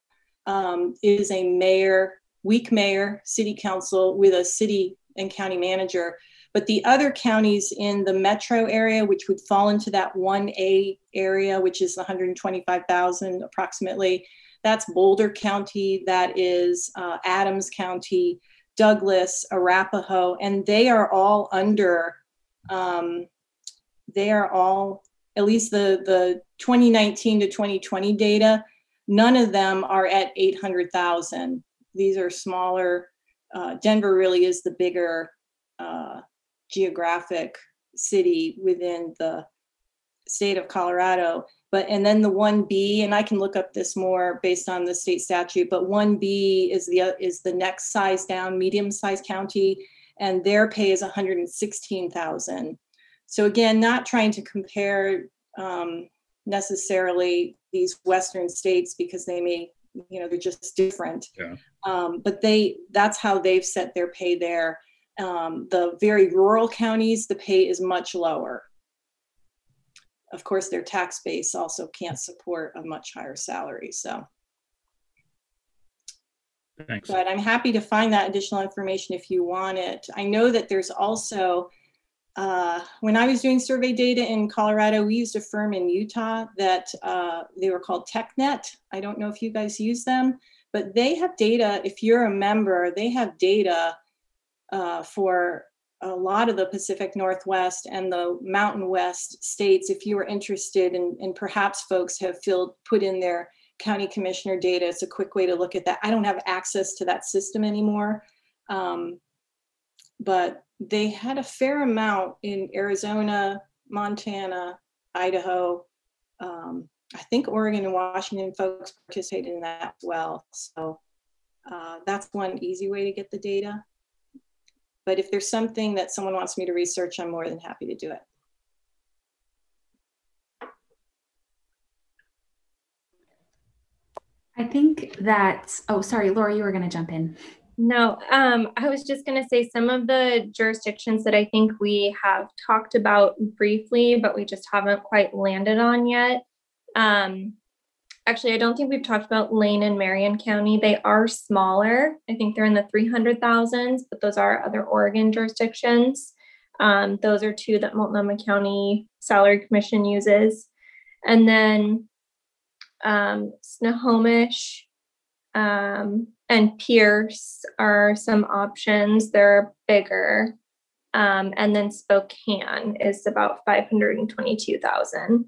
is a weak mayor, city council with a city and county manager. But the other counties in the metro area, which would fall into that 1A area, which is 125,000 approximately, that's Boulder County, that is Adams County, Douglas, Arapahoe, and they are all under, at least the 2019 to 2020 data, none of them are at 800,000. These are smaller. Denver really is the bigger geographic city within the state of Colorado. And then the 1B, and I can look up this more based on the state statute, but 1B is the next size down, medium-sized county, and their pay is 116,000. So again, not trying to compare necessarily these Western states because they may, they're just different. Yeah. But that's how they've set their pay there. The very rural counties, the pay is much lower. Of course, their tax base also can't support a much higher salary. So, thanks. But I'm happy to find that additional information if you want it. I know that there's also, when I was doing survey data in Colorado, we used a firm in Utah that they were called TechNet. I don't know if you guys use them, but they have data. If you're a member, they have data for a lot of the Pacific Northwest and the Mountain West states. If you are interested, and perhaps folks have put in their county commissioner data, it's a quick way to look at that. I don't have access to that system anymore, but they had a fair amount in Arizona, Montana, Idaho. I think Oregon and Washington folks participated in that as well. So that's one easy way to get the data. But if there's something that someone wants me to research, I'm more than happy to do it. I think that, oh, sorry, Laura, you were going to jump in. No, I was just going to say some of the jurisdictions that I think we have talked about briefly, but we just haven't quite landed on yet. Actually, I don't think we've talked about Lane and Marion County. They are smaller. I think they're in the 300,000s, but those are other Oregon jurisdictions. Those are two that Multnomah County Salary Commission uses. And then Snohomish and Pierce are some options. They're bigger. And then Spokane is about 522,000.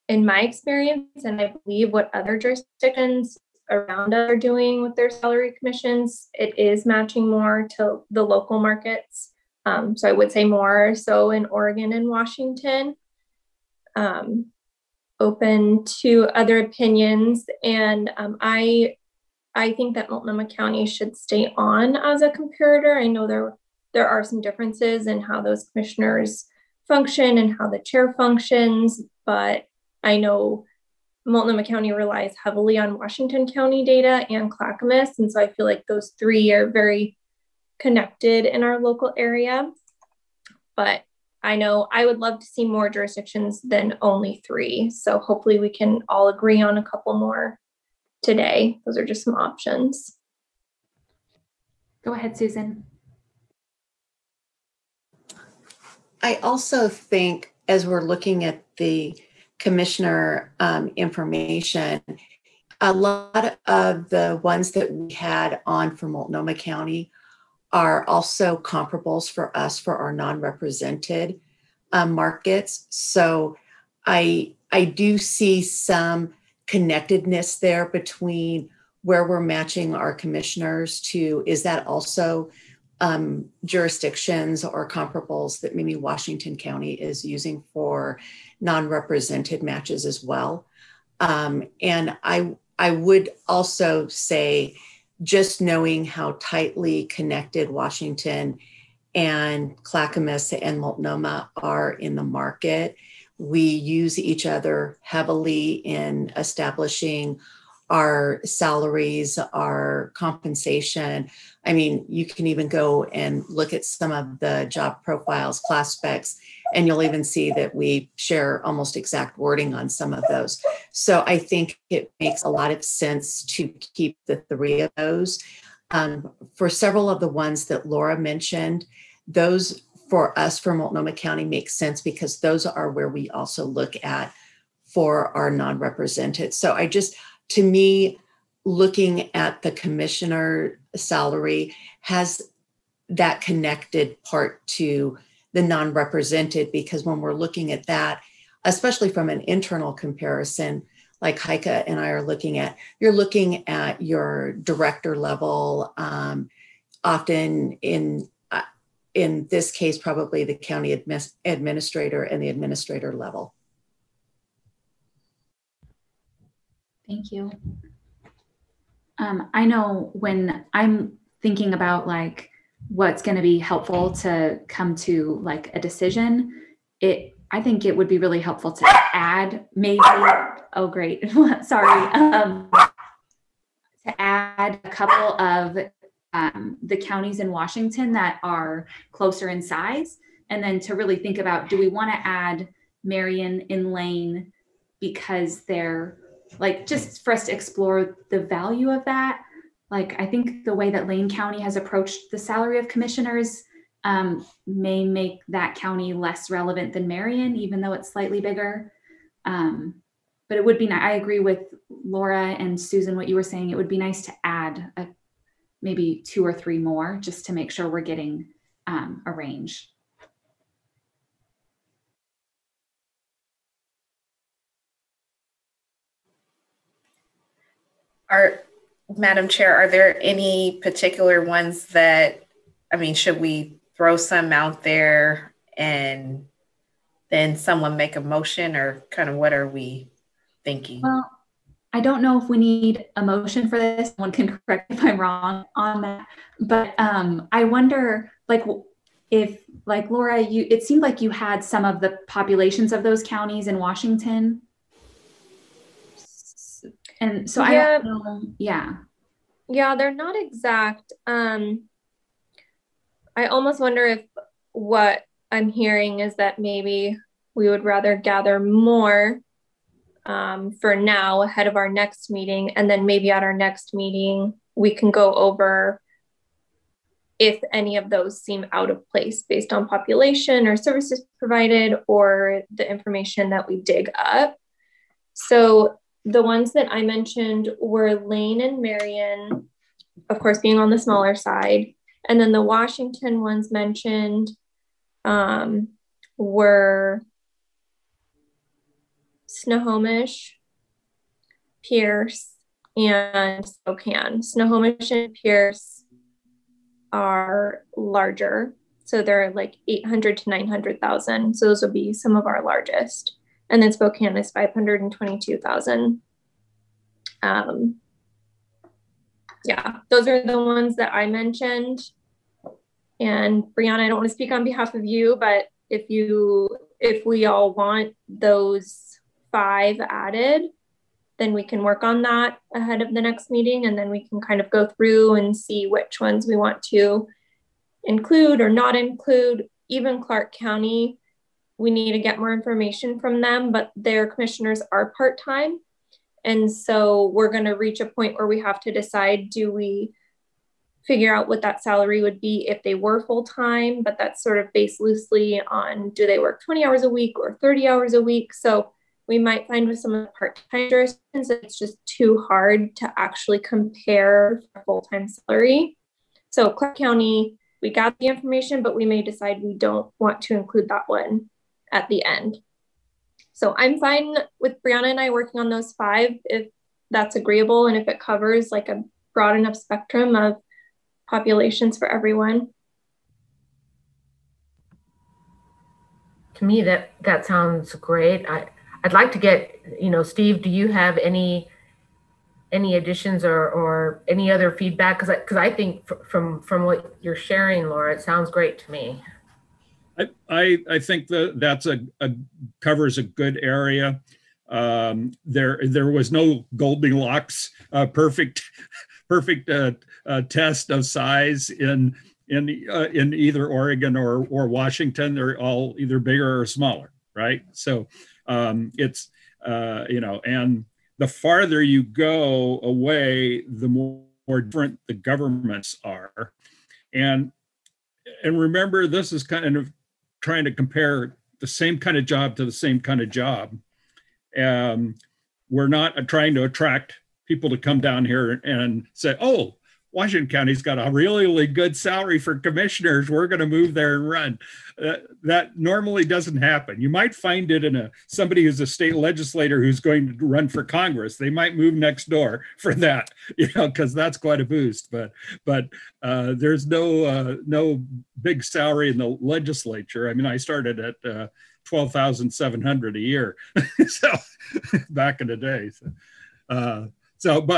In my experience, and I believe what other jurisdictions around us are doing with their salary commissions, it is matching more to the local markets. So I would say more so in Oregon and Washington. Open to other opinions, and I think that Multnomah County should stay on as a comparator. I know there are some differences in how those commissioners function and how the chair functions, but I know Multnomah County relies heavily on Washington County data and Clackamas, and so I feel like those three are very connected in our local area. But I know I would love to see more jurisdictions than only three, so hopefully we can all agree on a couple more today. Those are just some options. Go ahead, Susan. I also think as we're looking at the commissioner information, a lot of the ones that we had on for Multnomah County are also comparables for us for our non-represented markets. So I do see some connectedness there between where we're matching our commissioners to? Is that also jurisdictions or comparables that maybe Washington County is using for non-represented matches as well? And I would also say, just knowing how tightly connected Washington and Clackamas and Multnomah are in the market, we use each other heavily in establishing our salaries, our compensation. I mean, you can even go and look at some of the job profiles, class specs, and you'll even see that we share almost exact wording on some of those. So I think it makes a lot of sense to keep the three of those. For several of the ones that Laura mentioned, those for us, for Multnomah County, make sense because those are where we also look at for our non-represented. So to me, looking at the commissioner salary has that connected part to the non-represented, because when we're looking at that, especially from an internal comparison, like Heike and I are looking at, you're looking at your director level, often in this case, probably the county administrator and the administrator level. Thank you. I know when I'm thinking about like what's going to be helpful to come to like a decision, I think it would be really helpful to add maybe, oh great, sorry, to add a couple of the counties in Washington that are closer in size, and then to really think about, do we want to add Marion and Lane because they're like, just for us to explore the value of that. Like, I think the way that Lane County has approached the salary of commissioners may make that county less relevant than Marion, even though it's slightly bigger. But it would be nice. I agree with Laura and Susan, what you were saying. It would be nice to add maybe 2 or 3 more just to make sure we're getting a range. Madam Chair, are there any particular ones that, I mean, should we throw some out there and then someone make a motion, or kind of what are we thinking? Well, I don't know if we need a motion for this. One can correct me if I'm wrong on that. But I wonder, like, if, like Laura, it seemed like you had some of the populations of those counties in Washington. And so I don't know. Yeah. Yeah, they're not exact. I almost wonder if what I'm hearing is that maybe we would rather gather more for now ahead of our next meeting. And then maybe at our next meeting, we can go over if any of those seem out of place based on population or services provided or the information that we dig up. So the ones that I mentioned were Lane and Marion, of course, being on the smaller side. And then the Washington ones mentioned were Snohomish, Pierce, and Spokane. Snohomish and Pierce are larger. So they're like 800 to 900,000. So those will be some of our largest. And then Spokane is 522,000. Yeah, those are the ones that I mentioned. And Brianna, I don't want to speak on behalf of you, but if we all want those 5 added, then we can work on that ahead of the next meeting. And then we can kind of go through and see which ones we want to include or not include. Even Clark County, we need to get more information from them, but their commissioners are part-time. And so we're going to reach a point where we have to decide, do we figure out what that salary would be if they were full-time, but that's sort of based loosely on, do they work 20 hours a week or 30 hours a week? So we might find with some of the part-time jurisdictions that it's just too hard to actually compare full-time salary. So Clark County, we got the information, but we may decide we don't want to include that one at the end. So I'm fine with Brianna and I working on those 5 if that's agreeable and if it covers like a broad enough spectrum of populations for everyone. To me, that sounds great. I'd like to get, Steve, do you have any additions or any other feedback? Because I think from what you're sharing, Laura, it sounds great to me. I think that's covers a good area. There was no Goldilocks perfect test of size in either Oregon or Washington. They're all either bigger or smaller, right? So it's and the farther you go away, the more different the governments are. And remember, this is kind of trying to compare the same kind of job to the same kind of job. We're not trying to attract people to come down here and say, oh, Washington County's got a really, really good salary for commissioners. We're going to move there and run. That normally doesn't happen. You might find it in somebody who's a state legislator who's going to run for Congress. They might move next door for that, because that's quite a boost. But there's no big salary in the legislature. I mean, I started at $12,700 a year, so back in the day. So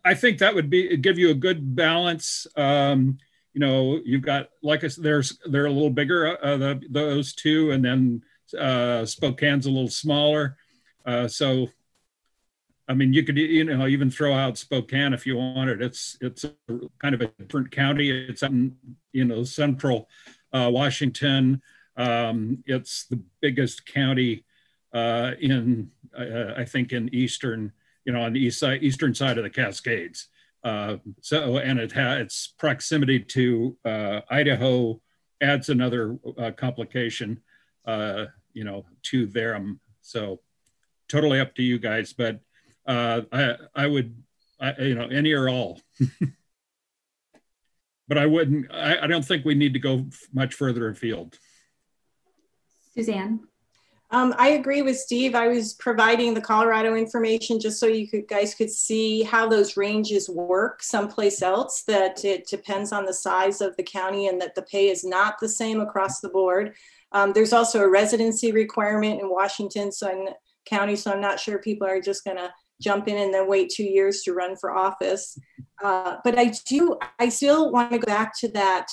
I think that would give you a good balance. You've got, like I said, they're a little bigger, those 2, and then Spokane's a little smaller. So, I mean, you could even throw out Spokane if you wanted. It's kind of a different county. It's in central Washington. It's the biggest county in I think in eastern. On the eastern side of the Cascades. And its proximity to Idaho adds another complication, to them. So totally up to you guys, but I would, any or all. But I don't think we need to go much further afield. Suzanne. I agree with Steve. I was providing the Colorado information just so you guys could see how those ranges work someplace else, that it depends on the size of the county and that the pay is not the same across the board. There's also a residency requirement in Washington County, so I'm not sure people are just going to jump in and then wait 2 years to run for office. But I still want to go back to that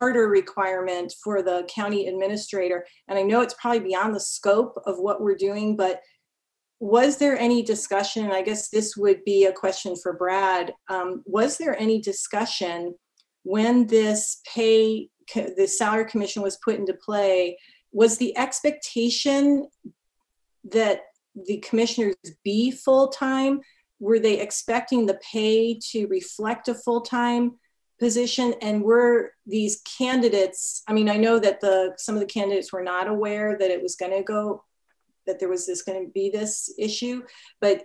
charter requirement for the county administrator. And I know it's probably beyond the scope of what we're doing, but was there any discussion, I guess this would be a question for Brad, was there any discussion when this the salary commission was put into play? Was the expectation that the commissioners be full-time? Were they expecting the pay to reflect a full-time position? And were these candidates, I mean, I know that some of the candidates were not aware that it was going to go, that there was going to be this issue, but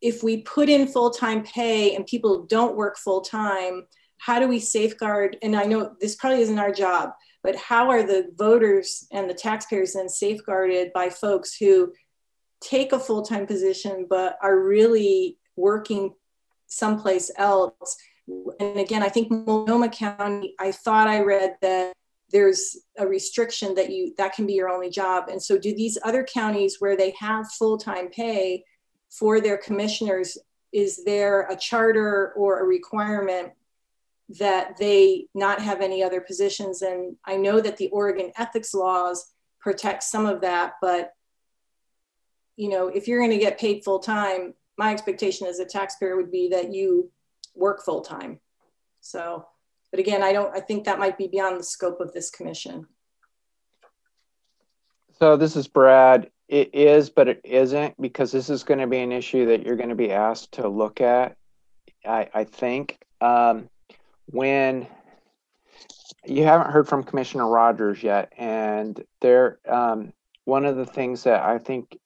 if we put in full-time pay and people don't work full-time, how do we safeguard, and I know this probably isn't our job, but how are the voters and the taxpayers then safeguarded by folks who take a full-time position but are really working someplace else? And again, I think Multnomah County, I thought I read that there's a restriction that can be your only job. And so do these other counties where they have full-time pay for their commissioners, is there a charter or a requirement that they not have any other positions? And I know that the Oregon ethics laws protect some of that, but if you're going to get paid full-time, my expectation as a taxpayer would be that you work full-time. So, but again, I think that might be beyond the scope of this commission. So this is Brad. It is, but it isn't, because this is going to be an issue that you're going to be asked to look at. I think when you haven't heard from Commissioner Rogers yet, and one of the things that I think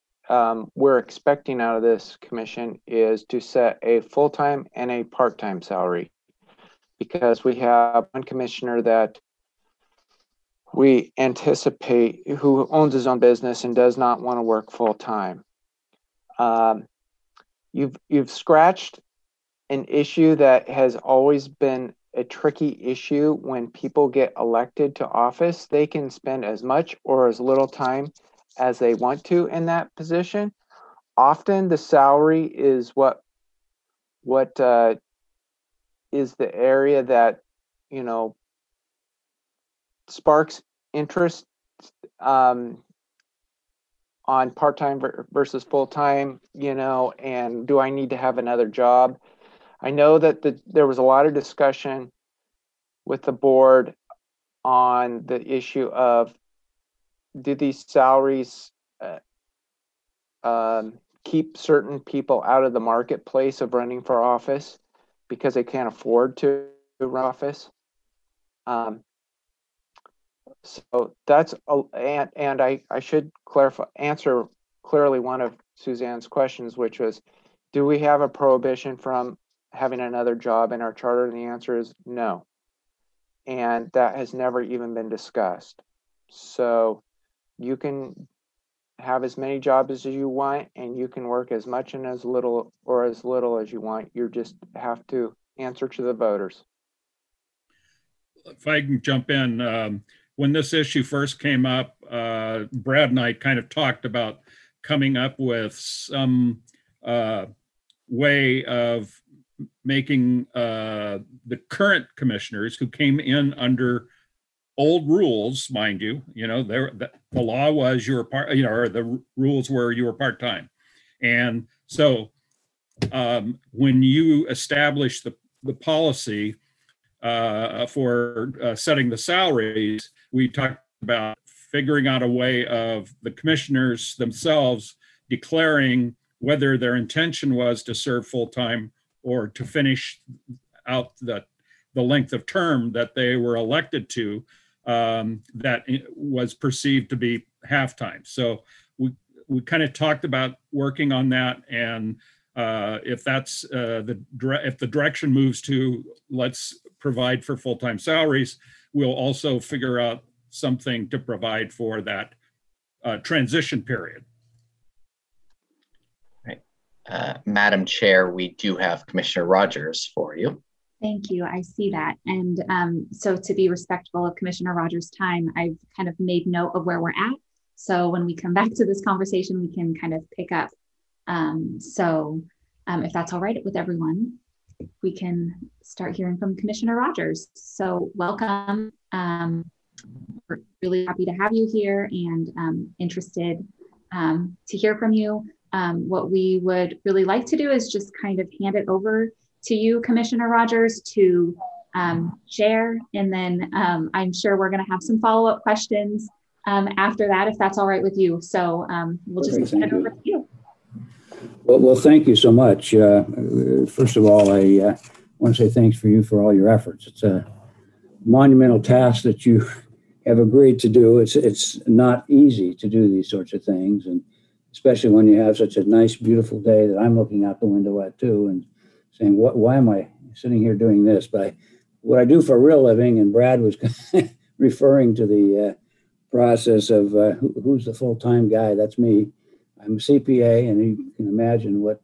we're expecting out of this commission is to set a full-time and a part-time salary, because we have one commissioner that we anticipate, who owns his own business and does not want to work full time. You've scratched an issue that has always been a tricky issue. When people get elected to office, they can spend as much or as little time as they want to in that position. Often the salary is what is the area that, you know, sparks interest on part-time versus full-time, you know, and do I need to have another job? I know that there was a lot of discussion with the board on the issue of, do these salaries keep certain people out of the marketplace of running for office because they can't afford to run office? So that's, and I should answer clearly one of Suzanne's questions, which was, do we have a prohibition from having another job in our charter? And the answer is no. And that has never even been discussed. So you can have as many jobs as you want, and you can work as much and as little as you want. You just have to answer to the voters. If I can jump in, when this issue first came up, Brad and I kind of talked about coming up with some way of making the current commissioners who came in under old rules, mind you, the law was you were part, or the rules were you were part-time. And so when you establish the policy for setting the salaries, we talked about figuring out a way of the commissioners themselves declaring whether their intention was to serve full-time or to finish out the length of term that they were elected to, that was perceived to be half-time. So we kind of talked about working on that, and if that's if the direction moves to let's provide for full-time salaries, we'll also figure out something to provide for that transition period. Right. Madam Chair, we do have Commissioner Rogers for you. Thank you. I see that. And so to be respectful of Commissioner Rogers' time, I've kind of made note of where we're at. So when we come back to this conversation, we can kind of pick up. If that's all right with everyone, we can start hearing from Commissioner Rogers. So welcome. We're really happy to have you here and interested to hear from you. What we would really like to do is just kind of hand it over to you, Commissioner Rogers, to share. And then I'm sure we're going to have some follow-up questions after that, if that's all right with you. So we'll just hand it over to you. Well, thank you so much. First of all, I want to say thanks for all your efforts. It's a monumental task that you have agreed to do. It's not easy to do these sorts of things, and especially when you have such a nice, beautiful day that I'm looking out the window at too, and saying, why am I sitting here doing this? But what I do for a real living, and Brad was referring to the process of who's the full-time guy. That's me. I'm a CPA, and you can imagine what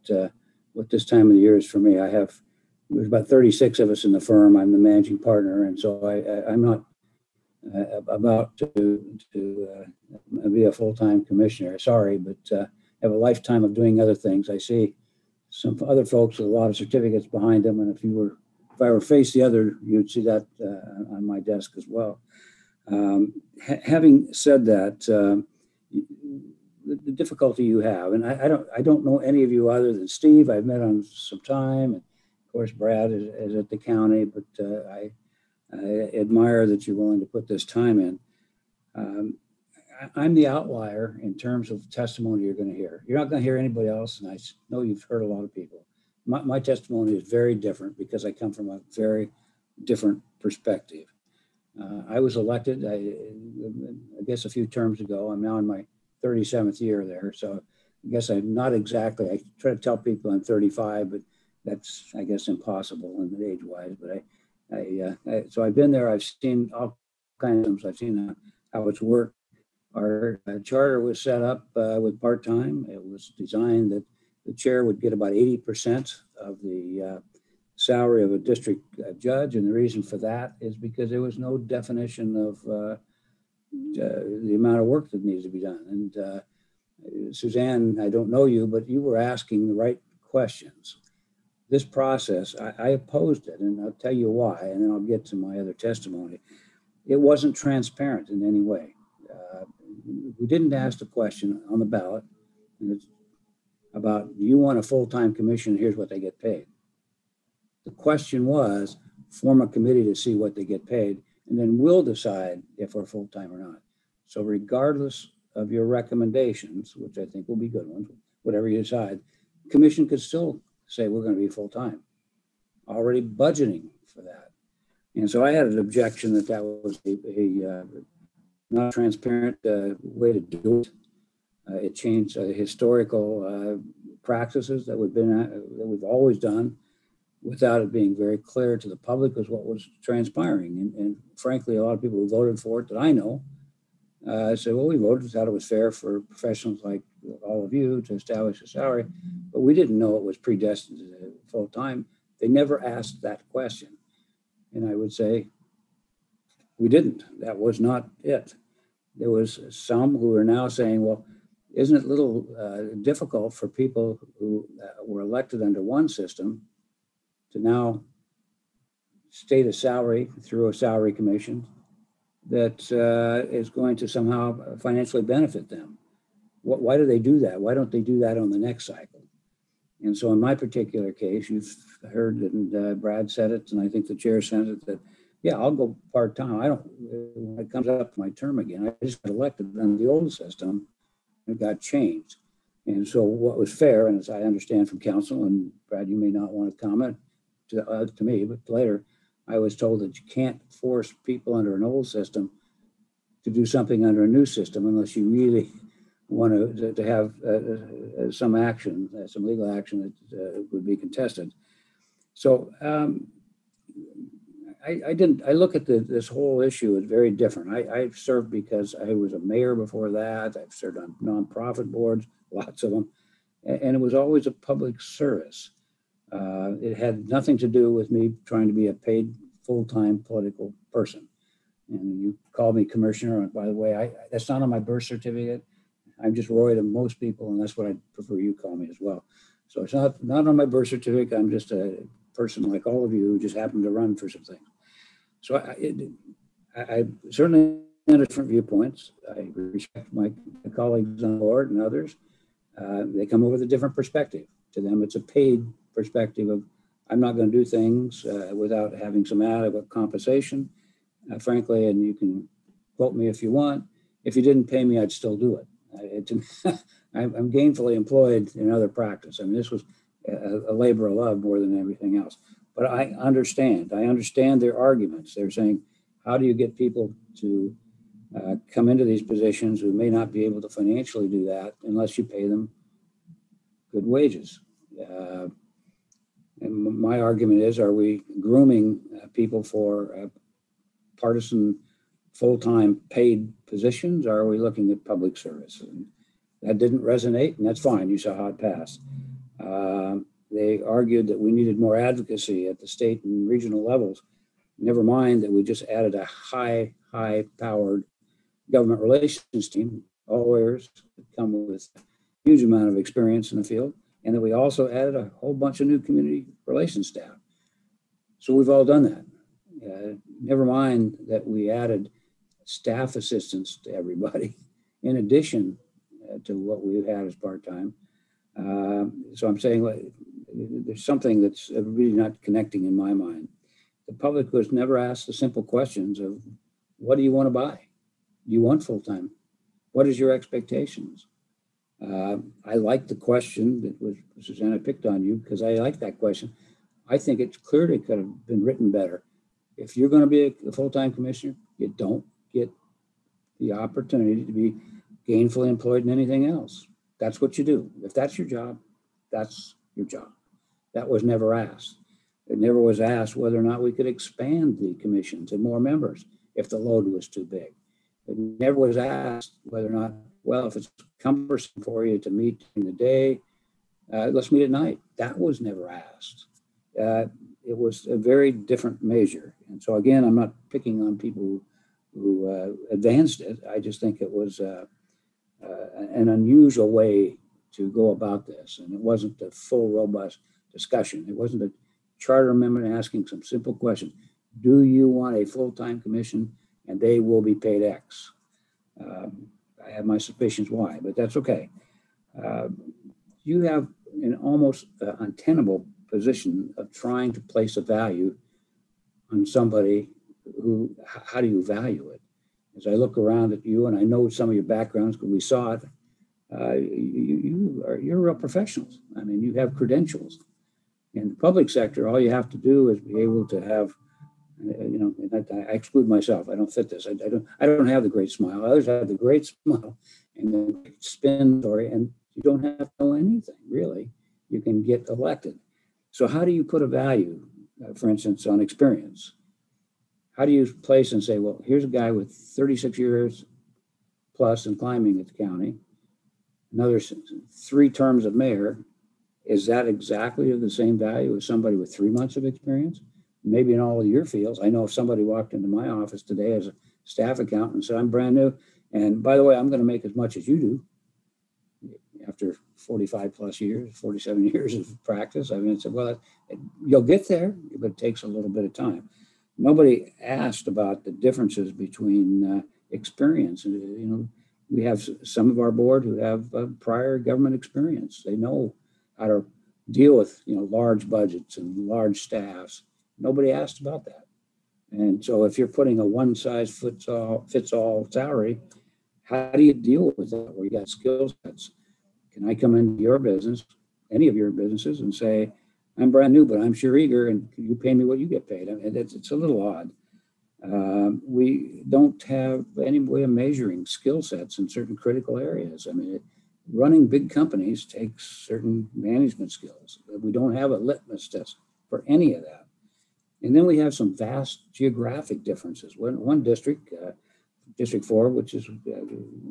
this time of the year is for me. There's about 36 of us in the firm. I'm the managing partner, and so I'm not about to be a full-time commissioner. Sorry, but have a lifetime of doing other things. I see some other folks with a lot of certificates behind them, and if I were face the other, you'd see that on my desk as well. Having said that, the difficulty you have, and I don't know any of you other than Steve. I've met on some time, and of course Brad is at the county, but I admire that you're willing to put this time in. I'm the outlier in terms of testimony you're going to hear. You're not going to hear anybody else, and I know you've heard a lot of people. My testimony is very different because I come from a very different perspective. I was elected, I guess, a few terms ago. I'm now in my 37th year there, so I guess I'm not exactly. I try to tell people I'm 35, but that's, I guess, impossible in age-wise. But so I've been there. I've seen all kinds of things. I've seen how it's worked. Our charter was set up with part-time. It was designed that the chair would get about 80% of the salary of a district judge. And the reason for that is because there was no definition of the amount of work that needs to be done. And Suzanne, I don't know you, but you were asking the right questions. This process, I opposed it, and I'll tell you why, and then I'll get to my other testimony. It wasn't transparent in any way. We didn't ask the question on the ballot about, do you want a full-time commission? Here's what they get paid. The question was, form a committee to see what they get paid, and then we'll decide if we're full-time or not. So regardless of your recommendations, which I think will be good ones, whatever you decide, the commission could still say we're going to be full-time, already budgeting for that. And so I had an objection that that was a not transparent way to do it. It changed historical practices that we've always done without it being very clear to the public as what was transpiring. And frankly, a lot of people who voted for it that I know said, well, we voted, thought it was fair for professionals like all of you to establish a salary, but we didn't know it was predestined to full-time. They never asked that question. And I would say, we didn't. That was not it. There was some who are now saying, well, isn't it a little difficult for people who were elected under one system to now state a salary through a salary commission that is going to somehow financially benefit them? Why do they do that? Why don't they do that on the next cycle? And so in my particular case, you've heard that Brad said it, and I think the chair said it, that, yeah, I'll go part-time. When it comes up my term again, I just got elected under the old system. It got changed. And so what was fair, and as I understand from council, and Brad, you may not want to comment to me, but later I was told that you can't force people under an old system to do something under a new system unless you really want to have some action, some legal action that would be contested. So I look at this whole issue as very different. I've served because I was a mayor before that. I've served on nonprofit boards, lots of them, and it was always a public service. It had nothing to do with me trying to be a paid full-time political person. And you call me commissioner, and by the way, that's not on my birth certificate. I'm just Roy to most people, and that's what I prefer you call me as well. So it's not on my birth certificate. I'm just a person like all of you who just happened to run for some things. So I certainly have different viewpoints. I respect my colleagues on the board and others. They come over with a different perspective. To them, it's a paid perspective of, I'm not going to do things without having some adequate compensation, frankly, and you can quote me if you want. If you didn't pay me, I'd still do it. I'm gainfully employed in other practice. I mean, this was a labor of love more than everything else. But I understand their arguments. They're saying, how do you get people to come into these positions who may not be able to financially do that unless you pay them good wages? And my argument is, are we grooming people for partisan full-time paid positions? Or are we looking at public service? And that didn't resonate, and that's fine. You saw how it passed. They argued that we needed more advocacy at the state and regional levels. Never mind that we just added a high-powered government relations team, all lawyers that come with a huge amount of experience in the field, and that we also added a whole bunch of new community relations staff. So we've all done that. Never mind that we added staff assistants to everybody, in addition to what we've had as part-time. So I'm saying there's something that's really not connecting in my mind. The public was never asked the simple questions of, what do you want to buy? Do you want full-time? What is your expectations? I like the question that was, Susanna picked on you, because I like that question. I think it clearly could have been written better. If you're going to be a full-time commissioner, you don't get the opportunity to be gainfully employed in anything else. That's what you do. If that's your job, that's your job. That was never asked. It never was asked whether or not we could expand the commission to more members if the load was too big. It never was asked whether or not, well, if it's cumbersome for you to meet in the day, let's meet at night. That was never asked. It was a very different measure. And so again, I'm not picking on people who advanced it. I just think it was an unusual way to go about this. And it wasn't a full, robust discussion. It wasn't a charter amendment asking some simple question. Do you want a full-time commission and they will be paid X? I have my suspicions why, but that's okay. You have an almost untenable position of trying to place a value on somebody who, how do you value it? As I look around at you, and I know some of your backgrounds because we saw it, you're real professionals. I mean, you have credentials. In the public sector, all you have to do is be able to have, I exclude myself. I don't fit this. I don't have the great smile. Others have the great smile and the spin story, and you don't have to know anything really. You can get elected. So how do you put a value, for instance, on experience? How do you place and say, well, here's a guy with 36 years plus in climbing at the county, another 3 terms of mayor. Is that exactly of the same value as somebody with 3 months of experience? Maybe in all of your fields. I know if somebody walked into my office today as a staff accountant and said, I'm brand new, and by the way, I'm going to make as much as you do after 45 plus years, 47 years of practice. I mean, it's well, you'll get there, but it takes a little bit of time. Nobody asked about the differences between experience. We have some of our board who have prior government experience. They know how to deal with large budgets and large staffs. Nobody asked about that. And so if you're putting a one size fits all salary, how do you deal with that where you got skill sets? Can I come into your business, any of your businesses, and say, I'm brand new, but I'm sure eager, and you pay me what you get paid? I mean, it's a little odd. We don't have any way of measuring skill sets in certain critical areas. I mean, running big companies takes certain management skills. We don't have a litmus test for any of that. And then we have some vast geographic differences. One district, District 4, which is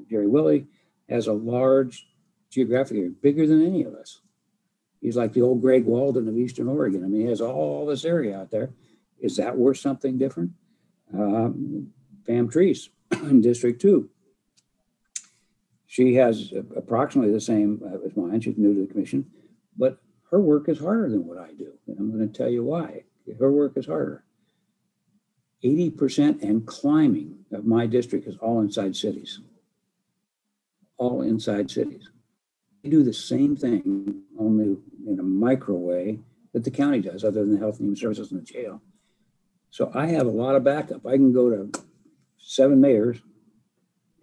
Jerry Willey, has a large geographic area, bigger than any of us. He's like the old Greg Walden of Eastern Oregon. I mean, he has all this area out there. Is that worth something different? Pam Treese in District 2. She has approximately the same as mine. She's new to the commission, but her work is harder than what I do. And I'm going to tell you why. Her work is harder. 80% and climbing of my district is all inside cities. All inside cities. They do the same thing, only in a micro way that the county does, other than the health and human services and the jail. So I have a lot of backup. I can go to 7 mayors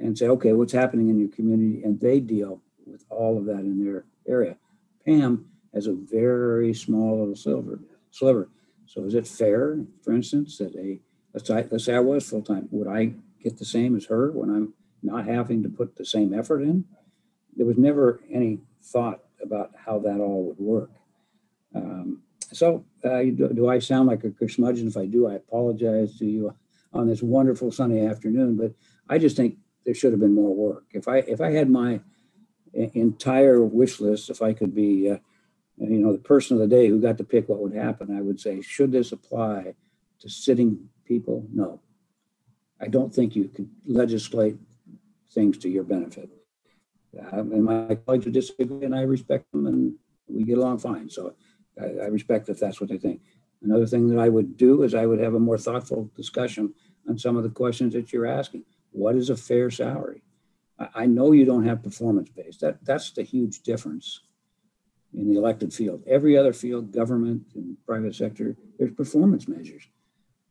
and say, okay, what's happening in your community? And they deal with all of that in their area. Pam has a very small little sliver. So is it fair, for instance, that let's say I was full-time, would I get the same as her when I'm not having to put the same effort in? There was never any thought about how that all would work. Do I sound like a curmudgeon? If I do, I apologize to you on this wonderful sunny afternoon, but I just think there should have been more work. If I had my entire wish list, if I could be, the person of the day who got to pick what would happen, I would say, should this apply to sitting people? No. I don't think you could legislate things to your benefit. And my colleagues would disagree, and I respect them, and we get along fine. So I respect if that's what they think. Another thing that I would do is I would have a more thoughtful discussion on some of the questions that you're asking. What is a fair salary? I know you don't have performance-based. That's the huge difference in the elected field. Every other field, government and private sector, there's performance measures.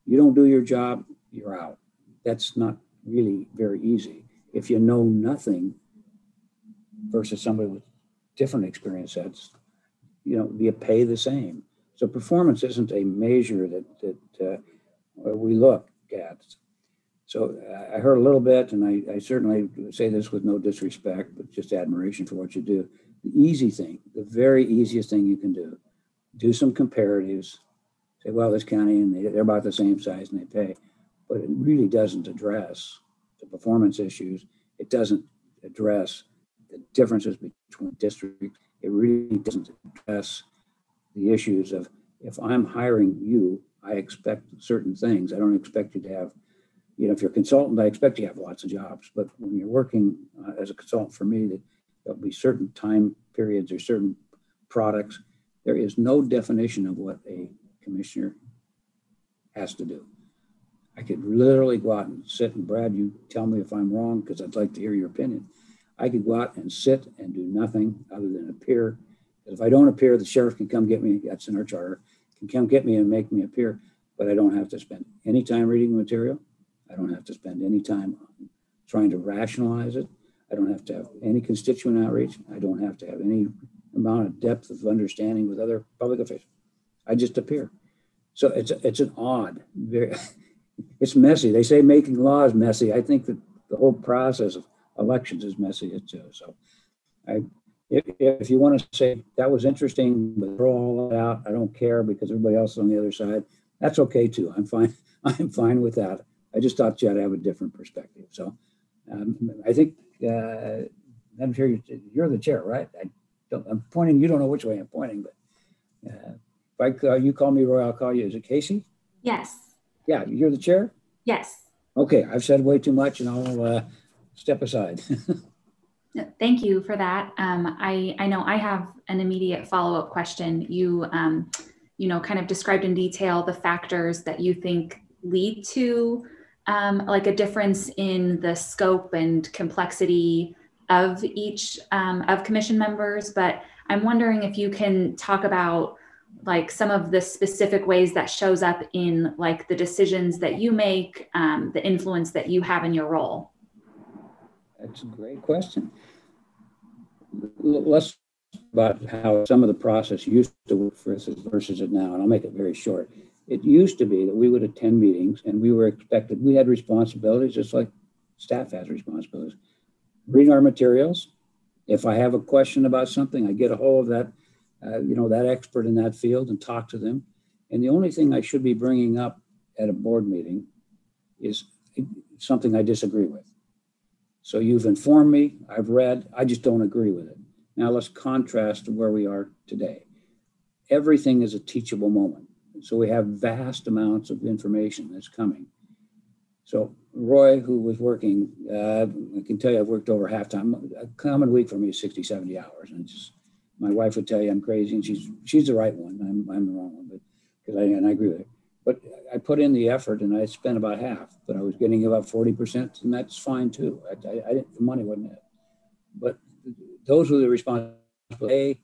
You don't do your job, you're out. That's not really very easy. If you know nothing versus somebody with different experience sets, do you pay the same? So performance isn't a measure that we look at. So I heard a little bit, and I certainly say this with no disrespect, but just admiration for what you do. The easy thing, the very easiest thing you can do some comparatives, say, well, this county, and they're about the same size and they pay, but it really doesn't address to performance issues. It doesn't address the differences between districts. It really doesn't address the issues of, if I'm hiring you, I expect certain things. I don't expect you to have, if you're a consultant, I expect you to have lots of jobs. But when you're working as a consultant for me, there'll be certain time periods or certain products. There is no definition of what a commissioner has to do. I could literally go out and sit, and Brad, you tell me if I'm wrong, because I'd like to hear your opinion. I could go out and sit and do nothing other than appear. If I don't appear, the sheriff can come get me. That's in our charter. Can come get me and make me appear, but I don't have to spend any time reading the material. I don't have to spend any time trying to rationalize it. I don't have to have any constituent outreach. I don't have to have any amount of depth of understanding with other public officials. I just appear. So it's an odd, very, it's messy. They say making law is messy. I think that the whole process of elections is messy too. So if you want to say that was interesting, but throw all that out, I don't care because everybody else is on the other side. That's okay too. I'm fine. I'm fine with that. I just thought you had to have a different perspective. So I think I'm sure you're the chair, right? I'm pointing. You don't know which way I'm pointing, but if you call me Roy, I'll call you. Is it Casey? Yes. Yeah, you're the chair? Yes. Okay, I've said way too much, and I'll step aside. Thank you for that. I know I have an immediate follow-up question. You kind of described in detail the factors that you think lead to like a difference in the scope and complexity of each of commission members, but I'm wondering if you can talk about like some of the specific ways that shows up in like the decisions that you make, the influence that you have in your role. That's a great question. Let's talk about how some of the process used to work versus it now, and I'll make it very short. It used to be that we would attend meetings and we were expected, we had responsibilities just like staff has responsibilities. Read our materials. If I have a question about something, I get a hold of that, that expert in that field and talk to them. And the only thing I should be bringing up at a board meeting is something I disagree with. So you've informed me, I've read, I just don't agree with it. Now let's contrast to where we are today. Everything is a teachable moment. So we have vast amounts of information that's coming. So Roy, who was working, I can tell you I've worked over half time. A common week for me is 60, 70 hours. And just, my wife would tell you I'm crazy, and she's the right one. I'm the wrong one, but I agree with her. But I put in the effort and I spent about half, but I was getting about 40%, and that's fine too. I didn't, the money wasn't it. But those were the responsibilities.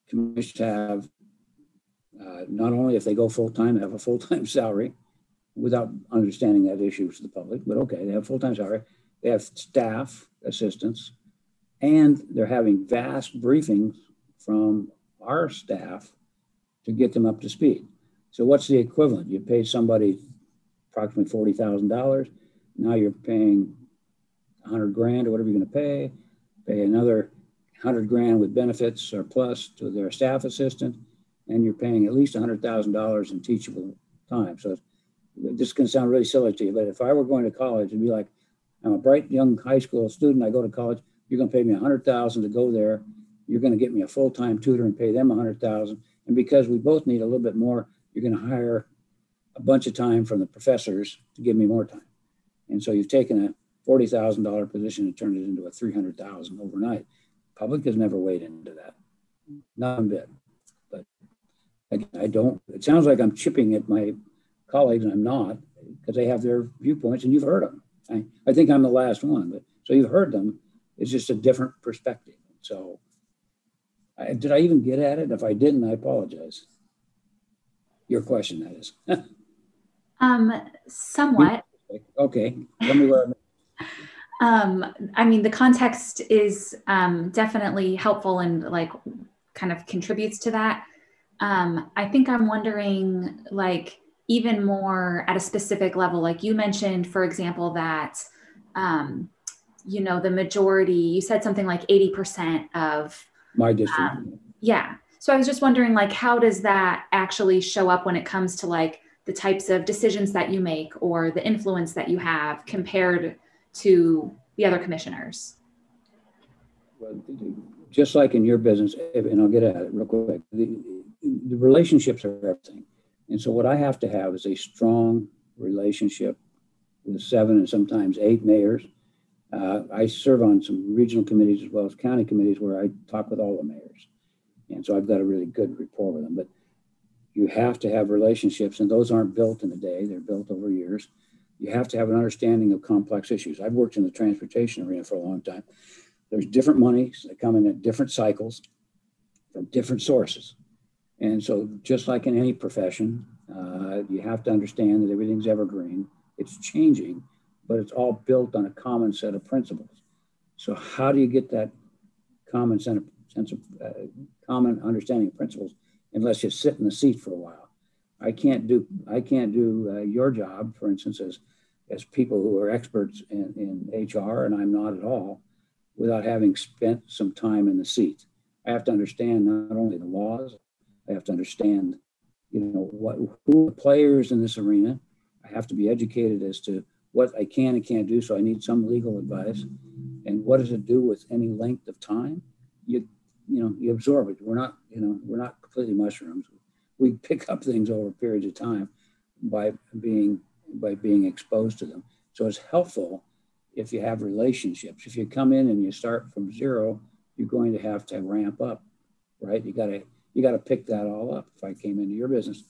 Commissioners have, not only if they go full-time, have a full-time salary, without understanding that issue to the public, but okay, they have full-time salary, they have staff assistants, and they're having vast briefings from our staff to get them up to speed. So what's the equivalent? You paid somebody approximately $40,000. Now you're paying $100 grand or whatever you're going to pay another $100 grand with benefits or plus to their staff assistant, and you're paying at least $100,000 in teachable time. So this is going to sound really silly to you, but if I were going to college, it'd be like, I'm a bright young high school student. I go to college. You're going to pay me $100,000 to go there. You're going to get me a full-time tutor and pay them $100,000. And because we both need a little bit more, you're going to hire a bunch of time from the professors to give me more time. And so you've taken a $40,000 position and turned it into a $300,000 overnight. Public has never weighed into that, not a bit. But I don't. It sounds like I'm chipping at my colleagues, and I'm not, because they have their viewpoints, and you've heard them. I think I'm the last one, but so you've heard them. It's just a different perspective. So, did I even get at it? If I didn't, I apologize. Your question, that is. Somewhat. Okay, tell me where I mean, the context is definitely helpful and like kind of contributes to that. I think I'm wondering, like, even more at a specific level, like you mentioned, for example, that, the majority, you said something like 80% of my district. Yeah. So I was just wondering, like, how does that actually show up when it comes to like the types of decisions that you make or the influence that you have compared to the other commissioners? Well, just like in your business, and I'll get at it real quick, the relationships are everything. And so what I have to have is a strong relationship with 7 and sometimes 8 mayors. I serve on some regional committees as well as county committees where I talk with all the mayors. And so I've got a really good rapport with them. But you have to have relationships, and those aren't built in a day, they're built over years. You have to have an understanding of complex issues. I've worked in the transportation arena for a long time. There's different monies that come in at different cycles from different sources. And so just like in any profession, you have to understand that everything's evergreen. It's changing, but it's all built on a common set of principles. So how do you get that common common understanding of principles unless you sit in the seat for a while? I can't do your job, for instance, as people who are experts in HR, and I'm not at all, without having spent some time in the seat. I have to understand not only the laws, I have to understand, who are players in this arena. I have to be educated as to what I can and can't do. So I need some legal advice. And what does it do with any length of time? You absorb it. We're not completely mushrooms. We pick up things over periods of time by being exposed to them. So it's helpful if you have relationships. If you come in and you start from zero, you're going to have to ramp up, right? You got to pick that all up. If I came into your business,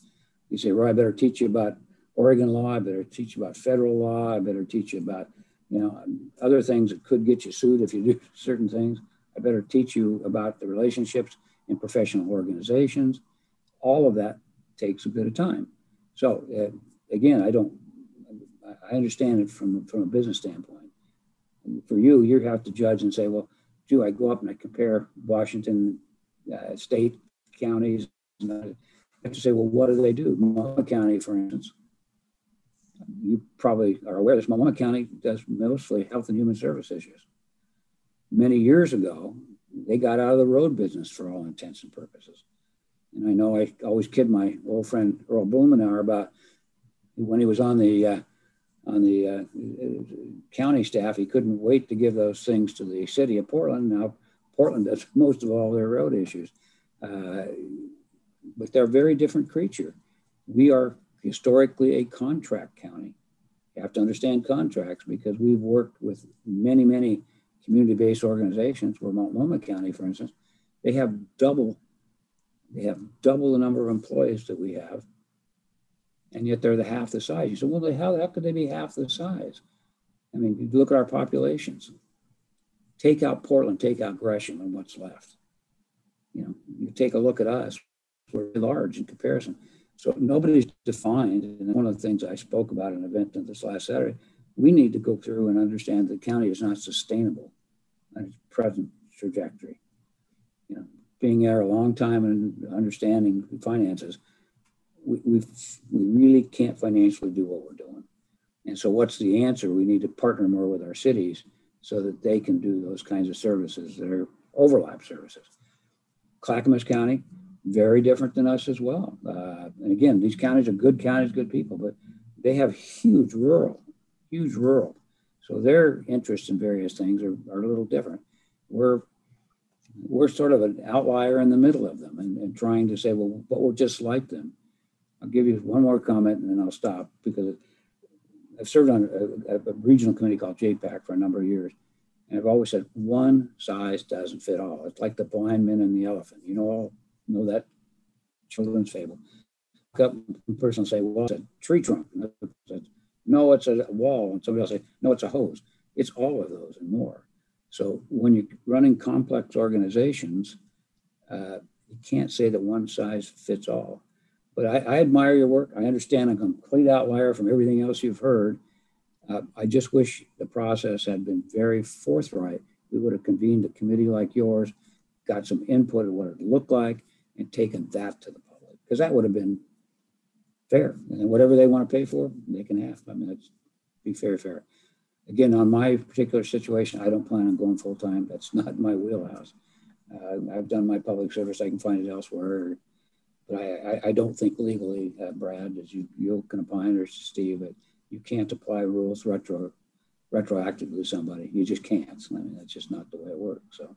you say, well, I better teach you about Oregon law. I better teach you about federal law. I better teach you about, other things that could get you sued if you do certain things. I better teach you about the relationships in professional organizations. All of that takes a bit of time. So again, I understand it from a business standpoint. For you, you have to judge and say, well, do I go up and I compare Washington state counties? And I have to say, well, what do they do? Multnomah County, for instance, you probably are aware this. Multnomah County does mostly health and human service issues. Many years ago, they got out of the road business for all intents and purposes. And I know I always kid my old friend Earl Blumenauer about when he was on the county staff, he couldn't wait to give those things to the city of Portland. Now, Portland does most of all their road issues. But they're a very different creature. We are historically a contract county. You have to understand contracts because we've worked with many, many community-based organizations where Multnomah County, for instance, they have double the number of employees that we have, and yet they're half the size. You say, well, how could they be half the size? I mean, you look at our populations. Take out Portland, take out Gresham, and what's left. You take a look at us. We're large in comparison. So nobody's defined. And one of the things I spoke about in an event this last Saturday, we need to go through and understand the county is not sustainable on its present trajectory. Being there a long time and understanding finances, we really can't financially do what we're doing. And so what's the answer? We need to partner more with our cities so that they can do those kinds of services that are overlap services. Clackamas County, very different than us as well. And again, these counties are good counties, good people, but they have huge rural. So their interests in various things are a little different. We're sort of an outlier in the middle of them and trying to say, well, but we're just like them. I'll give you one more comment and then I'll stop because I've served on a regional committee called JPAC for a number of years. And I've always said one size doesn't fit all. It's like the blind man and the elephant. Know that children's fable. One person will say, well, it's a tree trunk. No, it's a wall. And somebody else say, no, it's a hose. It's all of those and more. So when you're running complex organizations, you can't say that one size fits all. But I admire your work. I understand I'm a complete outlier from everything else you've heard. I just wish the process had been very forthright. We would have convened a committee like yours, got some input of what it looked like, and taken that to the public, because that would have been fair. And whatever they want to pay for, they can have. I mean, let's be fair. Again, on my particular situation, I don't plan on going full time. That's not my wheelhouse. I've done my public service. I can find it elsewhere. But I don't think legally, Brad, as you can opine, or Steve, that you can't apply rules retroactively to somebody. You just can't. I mean, that's just not the way it works. So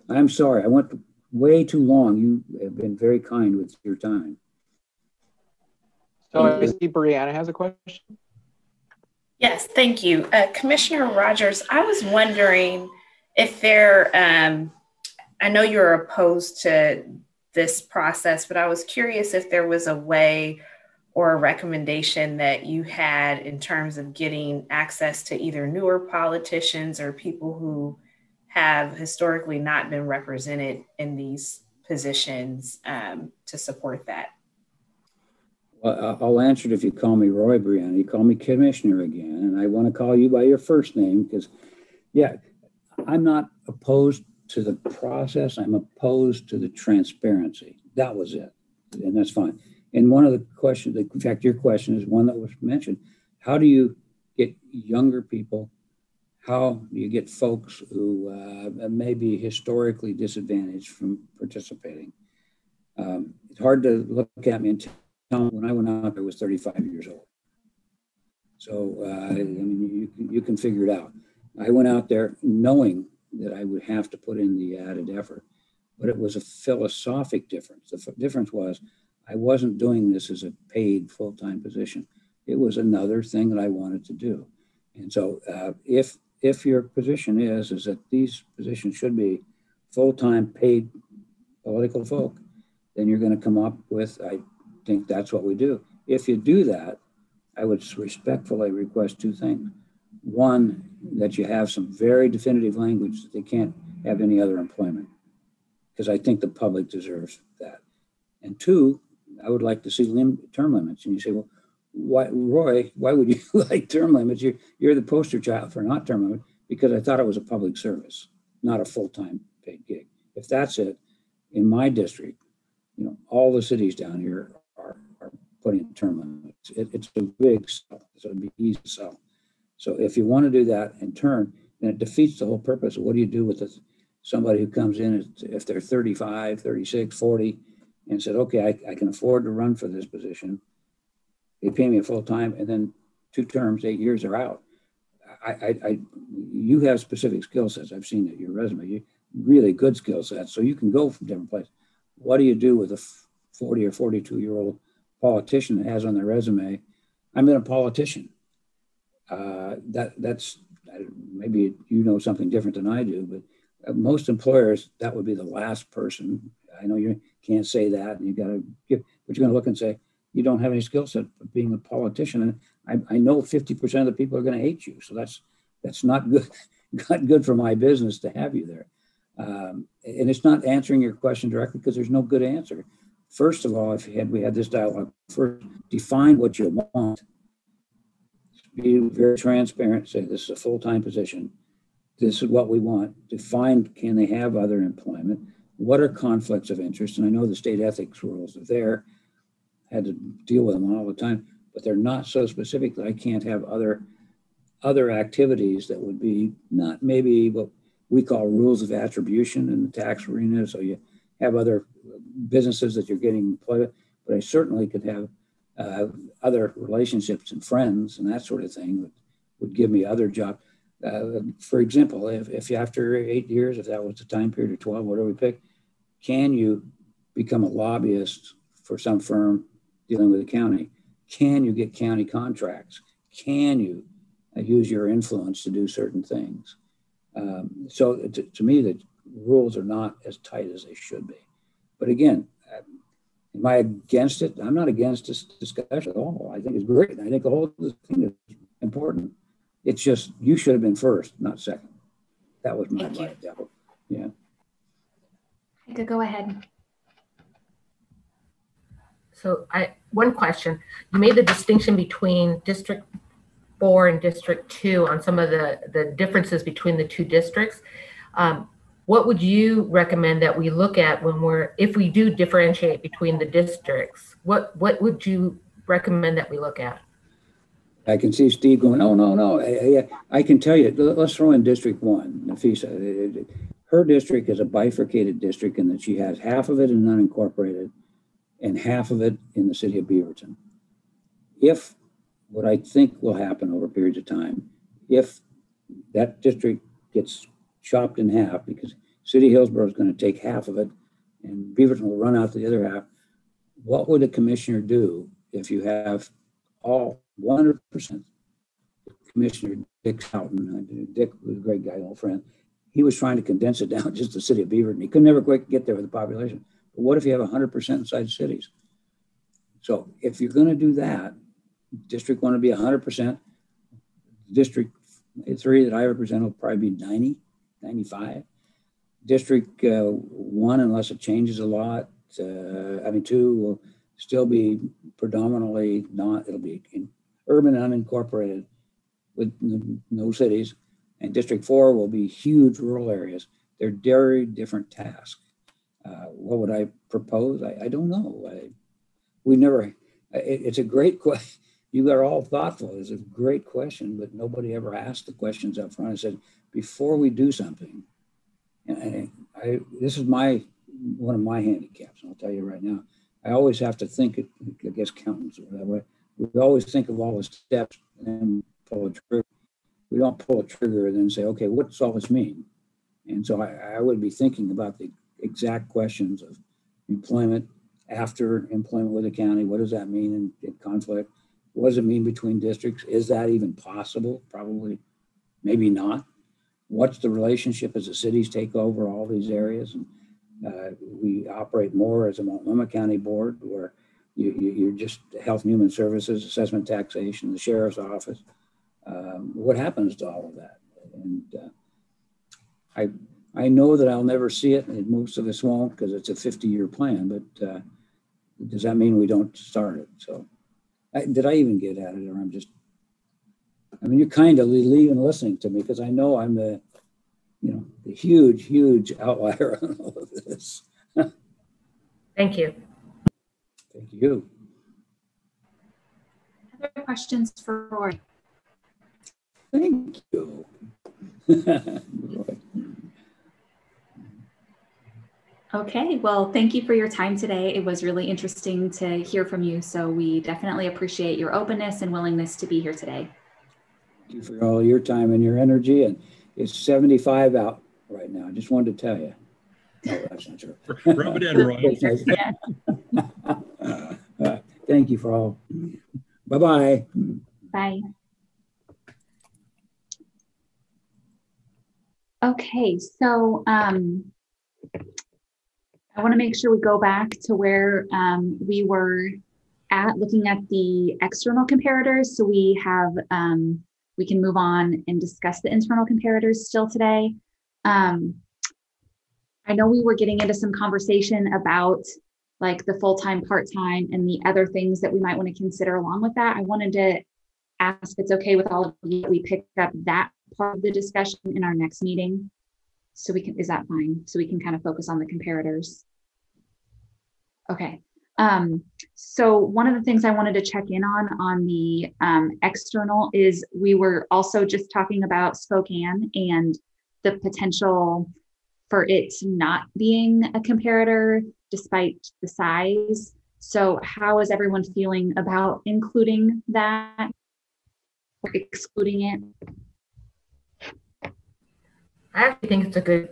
I'm sorry. I went way too long. You have been very kind with your time. So I see Brianna has a question. Yes, thank you. Commissioner Rogers, I was wondering if there, I know you're opposed to this process, but I was curious if there was a way or a recommendation that you had in terms of getting access to either newer politicians or people who have historically not been represented in these positions to support that. Well, I'll answer it if you call me Roy, Brianna. You call me Commissioner again, and I want to call you by your first name because, yeah, I'm not opposed to the process. I'm opposed to the transparency. That was it, and that's fine. And one of the questions, in fact, your question is one that was mentioned. How do you get younger people? How do you get folks who may be historically disadvantaged from participating? It's hard to look at me and tell when I went out there, I was 35 years old. So, I mean, you can figure it out. I went out there knowing that I would have to put in the added effort, but it was a philosophic difference. The difference was I wasn't doing this as a paid full-time position. It was another thing that I wanted to do. And so if your position is that these positions should be full-time paid political folk, then you're going to come up with, I think that's what we do. If you do that, I would respectfully request two things. One, that you have some very definitive language that they can't have any other employment, because I think the public deserves that. And two, I would like to see term limits. And you say, well, Roy, why would you like term limits? You're the poster child for not term limit, because I thought it was a public service, not a full-time paid gig. If that's it, in my district, you know, all the cities down here are putting term limits. It's a big sell, so it'd be easy to sell. So if you want to do that in turn, then it defeats the whole purpose of what do you do with somebody who comes in if they're 35, 36, 40, and said, okay, I can afford to run for this position. They pay me a full time, and then 2 terms, 8 years are out. You have specific skill sets. I've seen it, your resume, you really good skill sets, so you can go from different places. What do you do with a 40 or 42-year-old politician that has on their resume, I've been a politician? That's maybe you know something different than I do, but most employers, that would be the last person. I know you can't say that, and you got to give, but you're going to look and say, you don't have any skill set of being a politician. And I know 50% of the people are going to hate you. So that's not good, not good for my business to have you there. And it's not answering your question directly because there's no good answer. First of all, we had this dialogue, first define what you want. Be very transparent, say this is a full-time position. This is what we want. Define, can they have other employment? What are conflicts of interest? And I know the state ethics rules are there. Had to deal with them all the time, but they're not so specific that I can't have other activities that would be not maybe what we call rules of attribution in the tax arena. So you have other businesses that you're getting employed with, but I certainly could have other relationships and friends and that sort of thing that would give me other jobs. For example, if after 8 years, if that was the time period, or 12, whatever we pick, can you become a lobbyist for some firm dealing with the county? Can you get county contracts? Can you use your influence to do certain things? So to me, the rules are not as tight as they should be. But again, am I against it? I'm not against this discussion at all. I think it's great. I think the whole thing is important. It's just, you should have been first, not second. That was my advice. Yeah. Go ahead. So one question, you made the distinction between District 4 and District 2 on some of the differences between the two districts. What would you recommend that we look at if we do differentiate between the districts? What would you recommend that we look at? I can see Steve going, oh, no. I can tell you, let's throw in District 1, Nafisa. Her district is a bifurcated district in that she has half of it in unincorporated and half of it in the city of Beaverton. If what I think will happen over periods of time if that district gets chopped in half, because City of Hillsborough is going to take half of it and Beaverton will run out the other half, what would a commissioner do if you have all 100%? Commissioner Dick Houghton, Dick was a great guy, old friend. He was trying to condense it down just the city of Beaverton. He could never quite get there with the population. But what if you have 100% inside cities? So if you're going to do that, District 1 to be 100%. District 3 that I represent will probably be 90, 95. District 1, unless it changes a lot, 2 will still be predominantly not, it'll be urban unincorporated with no cities. And District 4 will be huge rural areas. They're very different tasks. What would I propose? I don't know. It's a great question. You are all thoughtful. It's a great question, but nobody ever asked the questions up front. I said, before we do something, and this is one of my handicaps, and I'll tell you right now, I always have to think, I guess accountants or that way, we always think of all the steps and pull a trigger. We don't pull a trigger and then say, okay, what's all this mean? And so I would be thinking about the exact questions of employment, after employment with the county. What does that mean in conflict? What does it mean between districts? Is that even possible? Probably, maybe not. What's the relationship as the cities take over all these areas? And we operate more as a Multnomah County board, where you're just Health and Human Services, Assessment, Taxation, the Sheriff's Office. What happens to all of that? And I know that I'll never see it, and most of us won't, because it's a 50-year plan, but does that mean we don't start it? So did I even get at it, or you're kind of leaving listening to me, because I know I'm the huge outlier on all of this. Thank you. Thank you. Other questions for Roy? Thank you. Okay, well, thank you for your time today. It was really interesting to hear from you. So we definitely appreciate your openness and willingness to be here today. Thank you for all your time and your energy. And it's 75 out right now. I just wanted to tell you. No, that's not true. Rub it in, Roy. Thank you for all. Bye-bye. Bye. Okay, so I want to make sure we go back to where we were at, looking at the external comparators. So we have, we can move on and discuss the internal comparators still today. I know we were getting into some conversation about like the full-time, part-time, and the other things that we might want to consider along with that. I wanted to ask if it's okay with all of you that we pick up that part of the discussion in our next meeting. So we can, is that fine? So we can kind of focus on the comparators. Okay. So one of the things I wanted to check in on the external is we were also just talking about Spokane and the potential for it not being a comparator despite the size. So how is everyone feeling about including that or excluding it? I actually think it's a good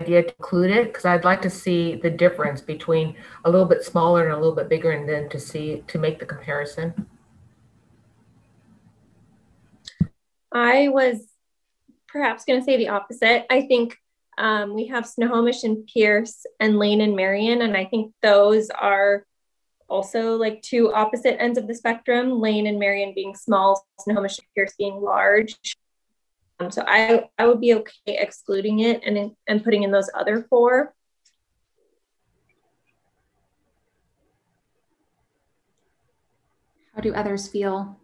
idea to include it, because I'd like to see the difference between a little bit smaller and a little bit bigger, and then to make the comparison. I was perhaps going to say the opposite. I think we have Snohomish and Pierce and Lane and Marion, and I think those are also like two opposite ends of the spectrum, Lane and Marion being small, Snohomish and Pierce being large. So I would be okay excluding it and putting in those other four. How do others feel?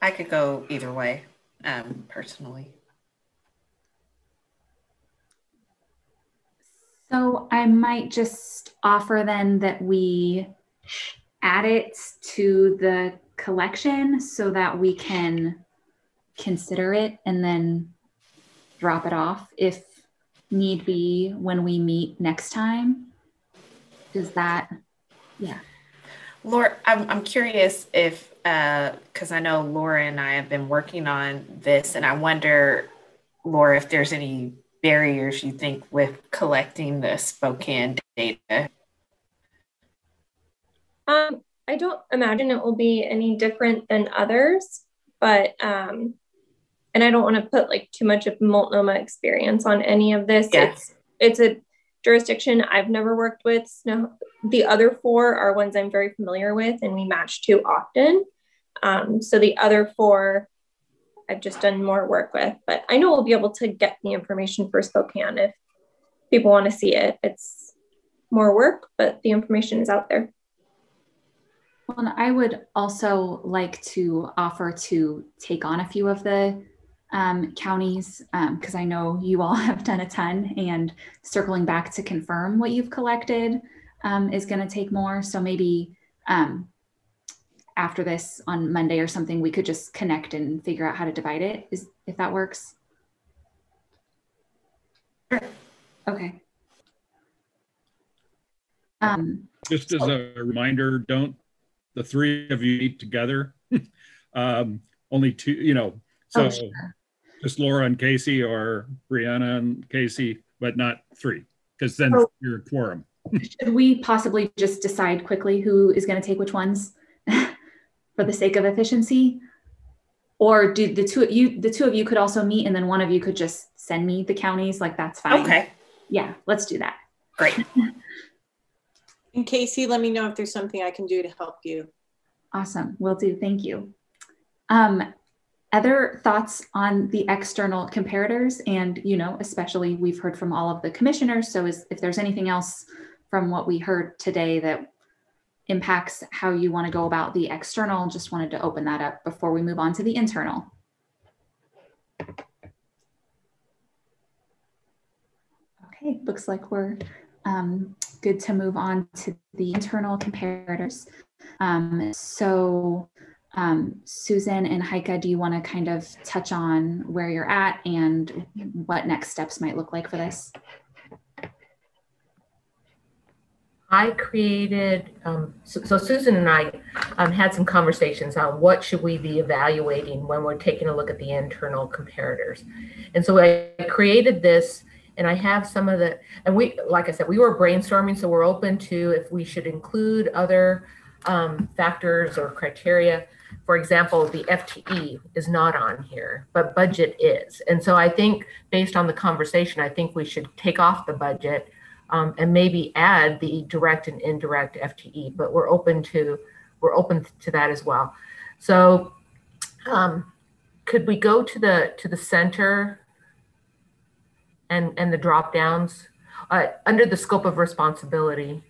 I could go either way, personally. So I might just offer then that we add it to the collection so that we can consider it and then drop it off if need be when we meet next time. Does that Yeah. Laura, I'm curious if, because I know Laura and I have been working on this, and I wonder, Laura, if there's any barriers you think with collecting the Spokane data. I don't imagine it will be any different than others, but and I don't want to put like too much of Multnomah experience on any of this. Yeah. It's a jurisdiction I've never worked with. No, the other 4 are ones I'm very familiar with, and we match too often. So the other 4 I've just done more work with, but I know we'll be able to get the information for Spokane if people want to see it. It's more work, but the information is out there. Well, and I would also like to offer to take on a few of the counties, because I know you all have done a ton, and circling back to confirm what you've collected is going to take more. So maybe after this on Monday or something, we could just connect and figure out how to divide it, if that works. Okay. Just as a reminder, don't the 3 of you meet together. Only 2, you know, so sure. Just Laura and Casey, or Brianna and Casey, but not 3, because then you're a quorum. Should we possibly just decide quickly who is going to take which ones for the sake of efficiency? Or do the two of you could also meet, and then one of you could just send me the counties? Like, that's fine. Okay. Yeah, let's do that. Great. And Casey, let me know if there's something I can do to help you. Awesome. Will do. Thank you. Other thoughts on the external comparators? And, you know, especially we've heard from all of the commissioners. So if there's anything else from what we heard today that impacts how you want to go about the external, just wanted to open that up before we move on to the internal. Okay, looks like we're good to move on to the internal comparators. Susan and Heike, do you want to kind of touch on where you're at and what next steps might look like for this? I created, so Susan and I had some conversations on what should we be evaluating when we're taking a look at the internal comparators. And so I created this, and I have some of the, and we, like I said, we were brainstorming, so we're open to if we should include other factors or criteria. For example, the FTE is not on here, but budget is. And so I think based on the conversation, I think we should take off the budget and maybe add the direct and indirect FTE, but we're open to that as well. So could we go to the center and the drop downs under the scope of responsibility?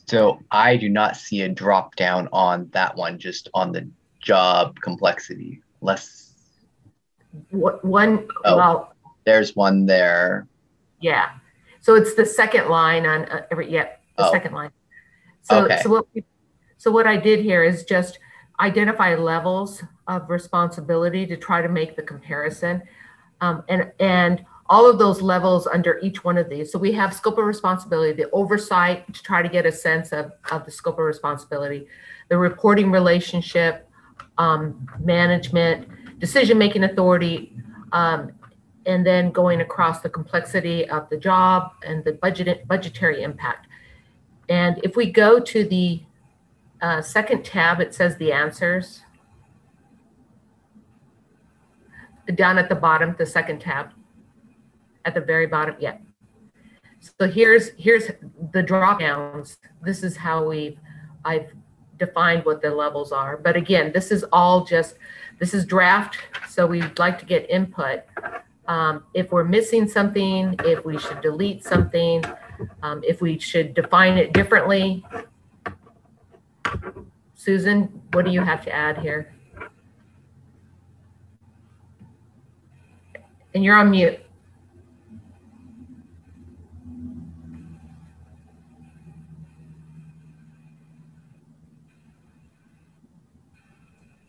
So I do not see a drop down on that one, just on the job complexity. Well, there's one there. Yeah. So it's the second line on second line. So, okay. So what I did here is just identify levels of responsibility to try to make the comparison. And all of those levels under each one of these. So we have scope of responsibility, the oversight to try to get a sense of the scope of responsibility, the reporting relationship, management, decision-making authority, and then going across the complexity of the job and the budgetary impact. And if we go to the second tab, it says the answers. Down at the bottom, the second tab. At the very bottom, yeah. So here's the drop downs. This is how I've defined what the levels are. But again, this is all this is draft. So we'd like to get input. If we're missing something, if we should delete something, if we should define it differently. Susan, what do you have to add here? And you're on mute.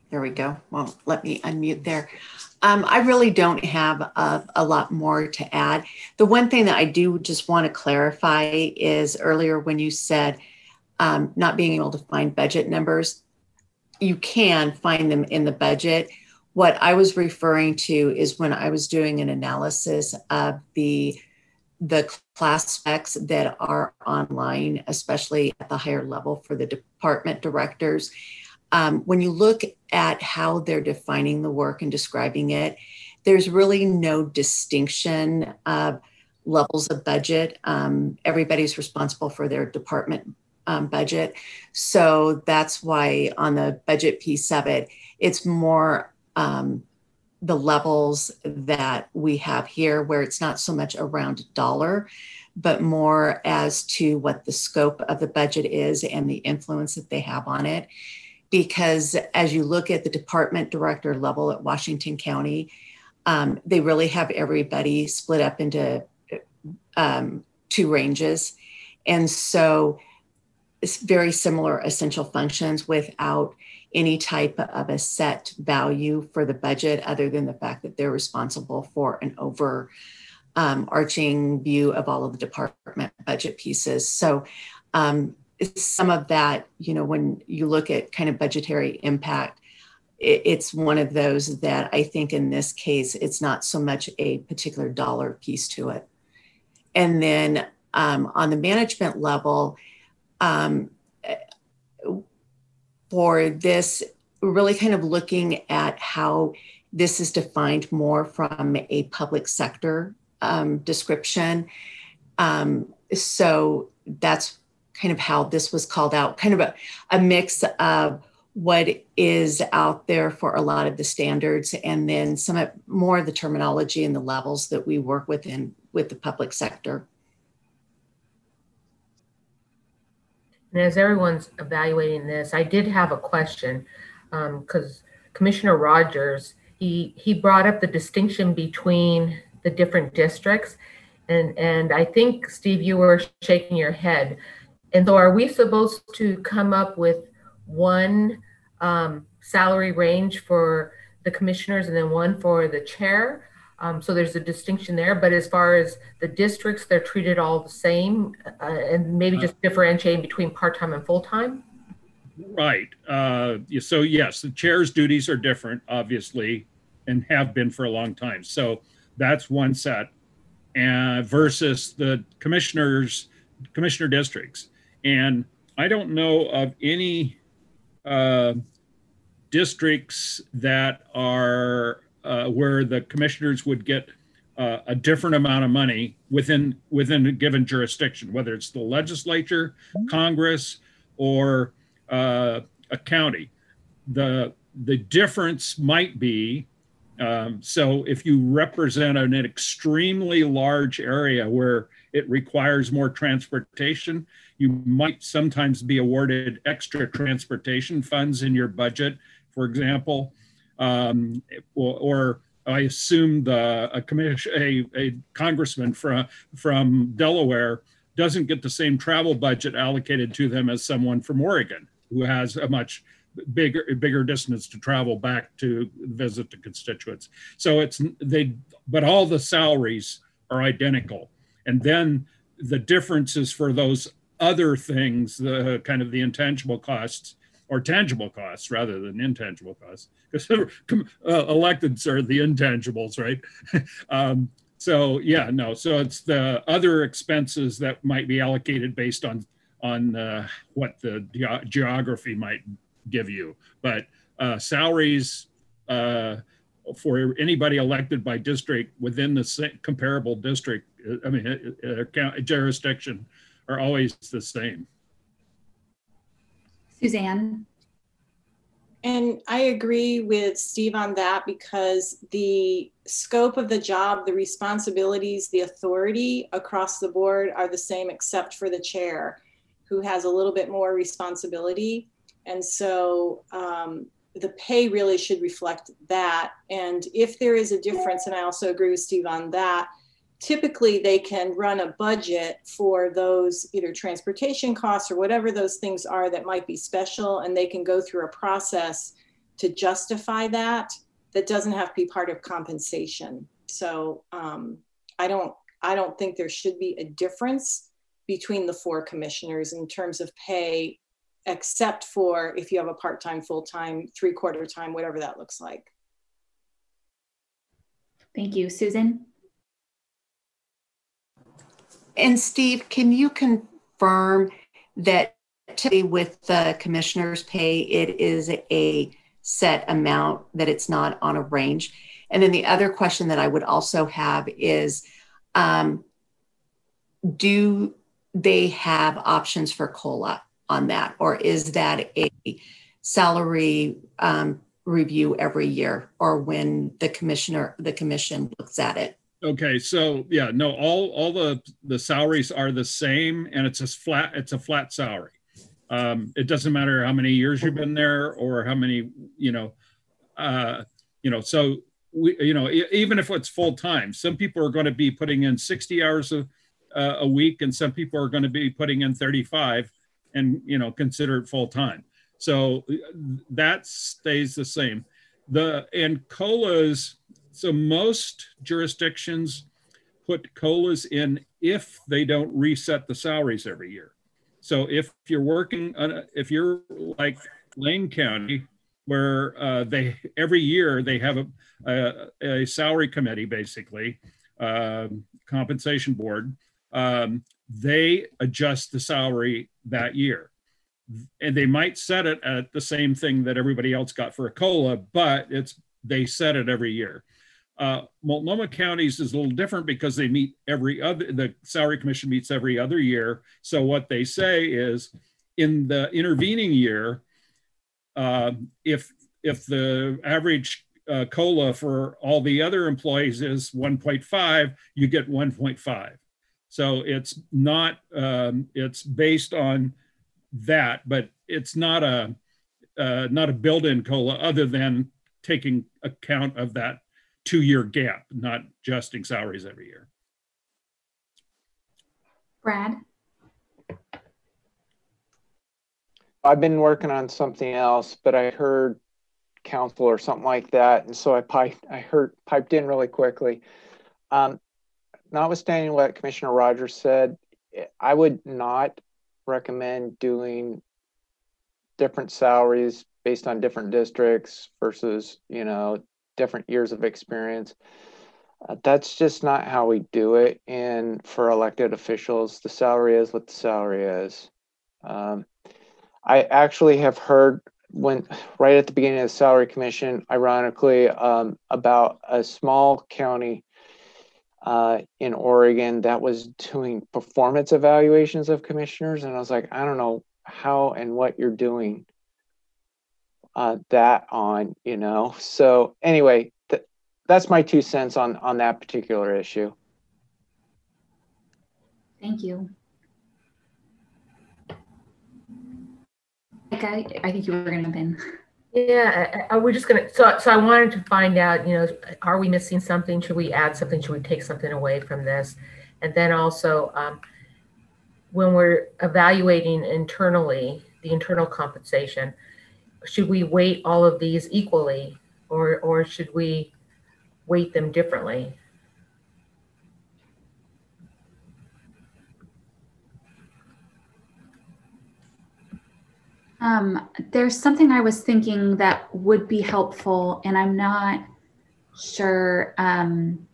There we go. Well, let me unmute there. I really don't have a lot more to add. The one thing that I do just want to clarify is earlier when you said not being able to find budget numbers, you can find them in the budget. What I was referring to is when I was doing an analysis of the class specs that are online, especially at the higher level for the department directors. When you look at how they're defining the work and describing it, there's really no distinction of levels of budget. Everybody's responsible for their department budget. So that's why on the budget piece of it, it's more the levels that we have here, where it's not so much around dollar, but more as to what the scope of the budget is and the influence that they have on it. Because as you look at the department director level at Washington County, they really have everybody split up into two ranges. And so it's very similar essential functions without any type of a set value for the budget, other than the fact that they're responsible for an overarching view of all of the department budget pieces. So some of that, you know, when you look at kind of budgetary impact, it's one of those that I think in this case, it's not so much a particular dollar piece to it. And then on the management level, for this, we're really kind of looking at how this is defined more from a public sector description. So that's kind of how this was called out, kind of a mix of what is out there for a lot of the standards, and then some more of the terminology and the levels that we work within with the public sector. And as everyone's evaluating this, I did have a question because Commissioner Rogers, he brought up the distinction between the different districts. And I think, Steve, you were shaking your head. And so are we supposed to come up with one salary range for the commissioners and then one for the chair? So there's a distinction there, but as far as the districts, they're treated all the same and maybe just differentiating between part-time and full-time? Right. So yes, the chair's duties are different, obviously, and have been for a long time. So that's one set versus the commissioner districts. And I don't know of any districts that are where the commissioners would get a different amount of money within a given jurisdiction, whether it's the legislature, Congress, or a county. The difference might be, so if you represent an extremely large area where it requires more transportation, you might sometimes be awarded extra transportation funds in your budget, for example. Or I assume a congressman from Delaware doesn't get the same travel budget allocated to them as someone from Oregon, who has a much bigger distance to travel back to visit the constituents. So but all the salaries are identical. And then the differences for those other things, the kind of the intangible costs, or tangible costs rather than intangible costs, because electeds are the intangibles, right? So yeah, no. So it's the other expenses that might be allocated based on what the geography might give you. But salaries for anybody elected by district within the comparable district, I mean, jurisdiction, are always the same. Suzanne? And I agree with Steve on that, because the scope of the job, the responsibilities, the authority across the board are the same, except for the chair, who has a little bit more responsibility. And so the pay really should reflect that. And if there is a difference, and I also agree with Steve on that, typically they can run a budget for those either transportation costs or whatever those things are that might be special, and they can go through a process to justify that that doesn't have to be part of compensation. So I don't think there should be a difference between the 4 commissioners in terms of pay, except for if you have a part-time, full-time, 3/4 time, whatever that looks like. Thank you. Susan? And Steve, can you confirm that typically with the commissioner's pay, it is a set amount, that it's not on a range? And then the other question that I would also have is, do they have options for COLA on that? Or is that a salary review every year, or when the commission looks at it? Okay, so yeah, no, all the salaries are the same, and it's a flat salary. It doesn't matter how many years you've been there or how many, so we, even if it's full time, some people are going to be putting in 60 hours a week, and some people are going to be putting in 35 and, consider it full time. So that stays the same. And COLAs, so most jurisdictions put COLAs in if they don't reset the salaries every year. So if you're working, if you're like Lane County, where every year they have a salary committee, basically, compensation board, they adjust the salary that year. And they might set it at the same thing that everybody else got for a COLA, but they set it every year. Multnomah County's is a little different because they meet the salary commission meets every other year. So what they say is, in the intervening year, if the average COLA for all the other employees is 1.5, you get 1.5. So it's not, it's based on that, but it's not a built-in COLA, other than taking account of that 2-year gap, not adjusting salaries every year. Brad? I've been working on something else, but I heard council or something like that, and so I piped in really quickly. Notwithstanding what Commissioner Rogers said, I would not recommend doing different salaries based on different districts versus, different years of experience. That's just not how we do it. And for elected officials, the salary is what the salary is. I actually have heard right at the beginning of the salary commission, ironically, about a small county in Oregon that was doing performance evaluations of commissioners. And I was like, I don't know how and what you're doing that on, So anyway, that's my 2 cents on that particular issue. Thank you. Okay, I think you were going to jump in. Yeah, we're just going to, so I wanted to find out, are we missing something? Should we add something? Should we take something away from this? And then also, when we're evaluating internally, the internal compensation, should we weight all of these equally, or should we weight them differently? There's something I was thinking that would be helpful, and I'm not sure. I'm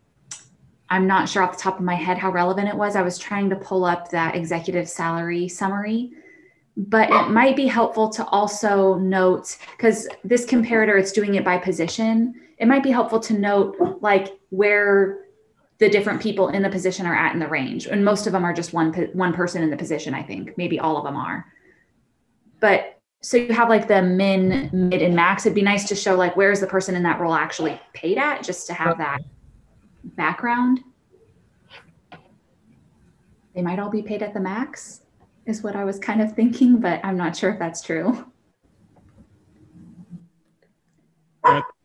not sure off the top of my head how relevant it was. I was trying to pull up that executive salary summary, but it might be helpful to also note, because this comparator, it's doing it by position. It might be helpful to note like where the different people in the position are at in the range. And most of them are just one person in the position, I think. Maybe all of them are. But so you have like the min, mid, and max. It'd be nice to show like where's the person in that role actually paid at, just to have that background. They might all be paid at the max, is what I was kind of thinking, but I'm not sure if that's true.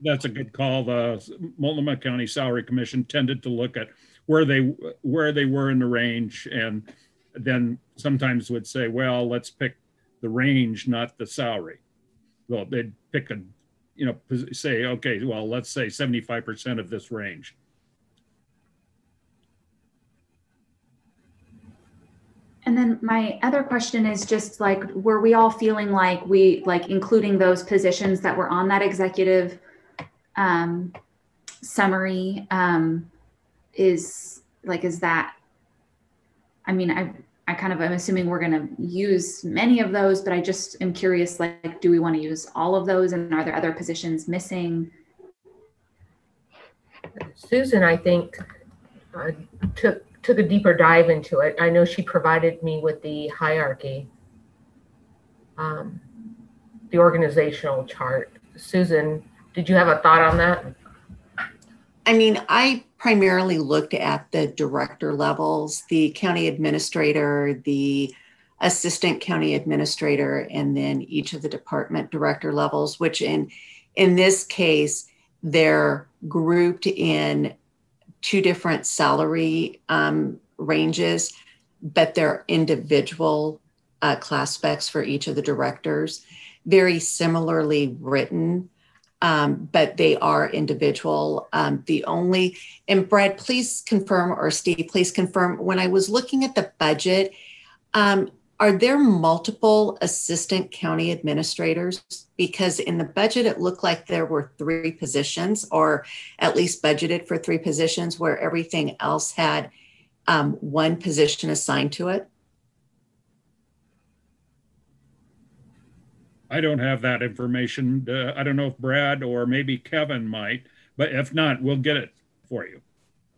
That's a good call. The Multnomah County Salary Commission tended to look at where they were in the range, and then sometimes would say, well, let's pick the range, not the salary. Well, they'd pick you know, say, okay, well, let's say 75% of this range. And then my other question is just like, were we all feeling like we, like including those positions that were on that executive summary is that, I mean, I kind of, I'm assuming we're going to use many of those, but I just am curious, like, do we want to use all of those? And are there other positions missing? Susan, I think, took a deeper dive into it. I know she provided me with the hierarchy, the organizational chart. Susan, did you have a thought on that? I mean, I primarily looked at the director levels, the county administrator, the assistant county administrator, and then each of the department director levels, which in this case, they're grouped in two different salary ranges, but they're individual class specs for each of the directors, very similarly written, but they are individual. And Brad, please confirm, or Steve, please confirm, when I was looking at the budget, are there multiple assistant county administrators? Because in the budget, it looked like there were 3 positions, or at least budgeted for 3 positions, where everything else had 1 position assigned to it. I don't have that information. I don't know if Brad or maybe Kevin might, but if not, we'll get it for you.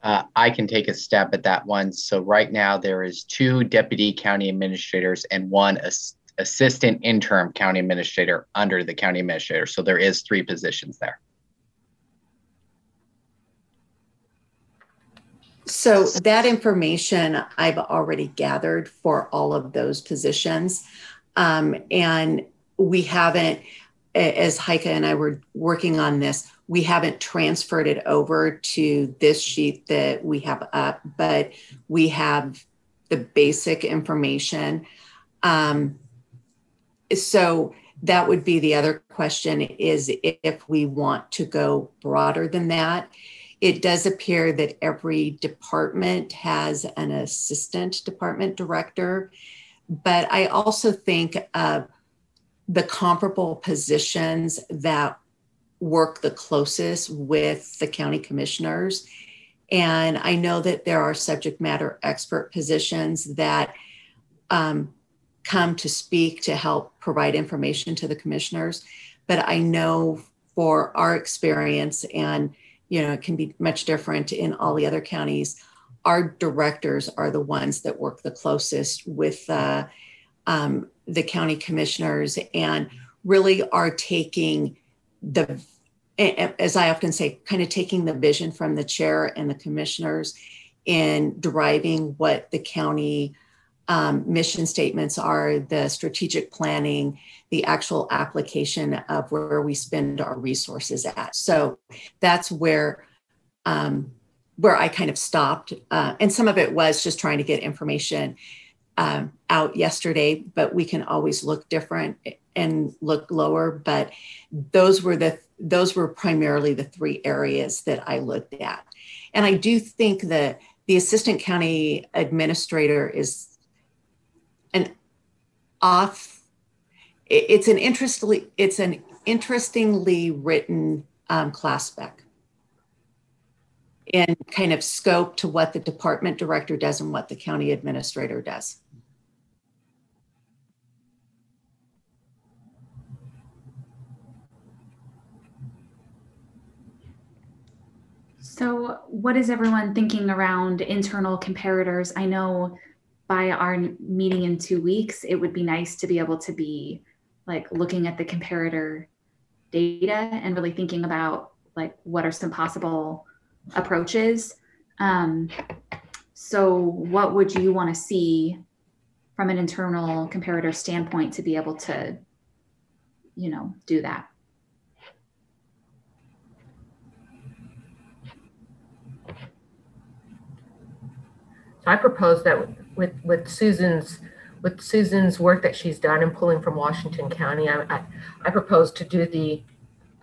I can take a stab at that one. So right now there is 2 deputy county administrators and 1 assistant interim county administrator under the county administrator. So there is 3 positions there. So that information I've already gathered for all of those positions. And we haven't, as Heike and I were working on this, we haven't transferred it over to this sheet that we have up, but we have the basic information. So that would be the other question, is if we want to go broader than that. It does appear that every department has an assistant department director, but I also think of the comparable positions that work the closest with the county commissioners. And I know that there are subject matter expert positions that come to speak to help provide information to the commissioners. But I know for our experience, and you know, it can be much different in all the other counties, our directors are the ones that work the closest with the county commissioners, and really are taking the, as I often say, kind of taking the vision from the chair and the commissioners in deriving what the county mission statements are, the strategic planning, the actual application of where we spend our resources at. So that's where I kind of stopped. And some of it was just trying to get information out yesterday, but we can always look different and look lower. But those were primarily the 3 areas that I looked at. And I do think that the assistant county administrator is it's an interestingly written class spec, in kind of scope to what the department director does and what the county administrator does. So what is everyone thinking around internal comparators? I know by our meeting in 2 weeks, it would be nice to be able to be like looking at the comparator data and really thinking about like what are some possible approaches. So what would you want to see from an internal comparator standpoint to be able to, you know, do that? So I propose that with Susan's work that she's done and pulling from Washington County, I propose to do the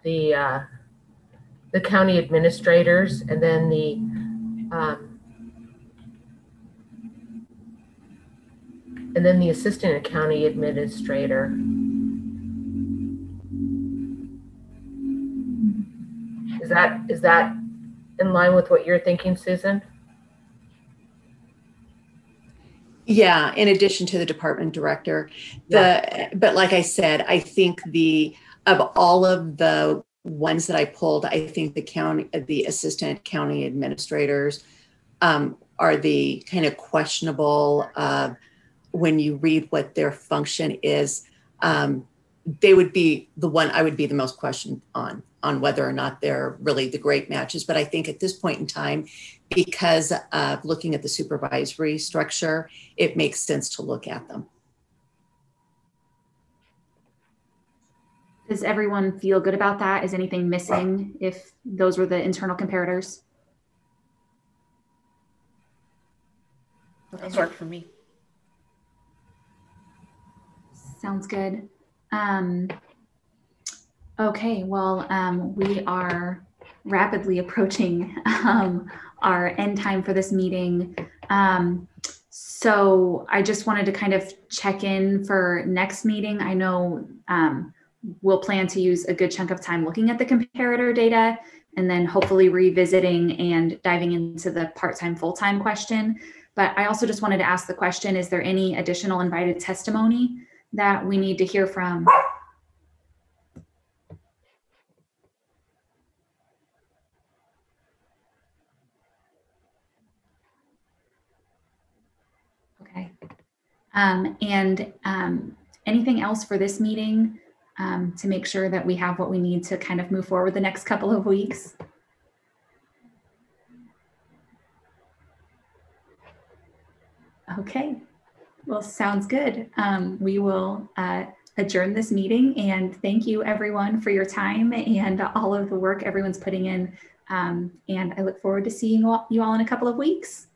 the county administrators, and then the assistant county administrator. Is that in line with what you're thinking, Susan? Yeah, in addition to the department director. But like I said, I think of all of the ones that I pulled, I think the assistant county administrators are the kind of questionable. When you read what their function is, they would be the one I would be the most questioned on whether or not they're really the great matches. But I think at this point in time, because of looking at the supervisory structure, it makes sense to look at them. Does everyone feel good about that? Is anything missing if those were the internal comparators? Those work for me. Sounds good. Okay, well, we are rapidly approaching our end time for this meeting. So I just wanted to kind of check in for next meeting. I know we'll plan to use a good chunk of time looking at the comparator data and then hopefully revisiting and diving into the part-time, full-time question. But I also just wanted to ask the question, is there any additional invited testimony that we need to hear from? Okay. Anything else for this meeting to make sure that we have what we need to kind of move forward the next couple of weeks? Okay, well, sounds good. We will adjourn this meeting, and thank you everyone for your time and all of the work everyone's putting in. And I look forward to seeing you all in a couple of weeks.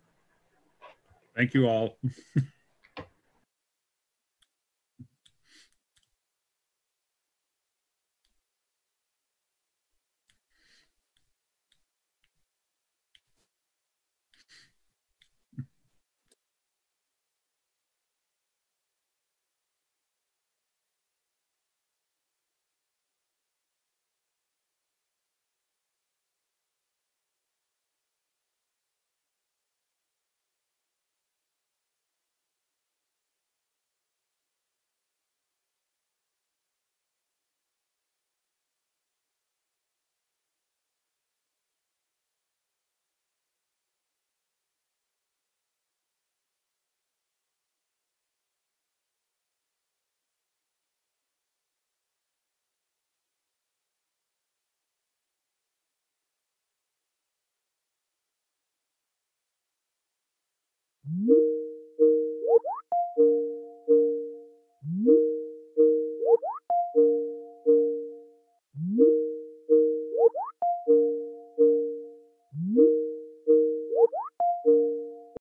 Thank you all.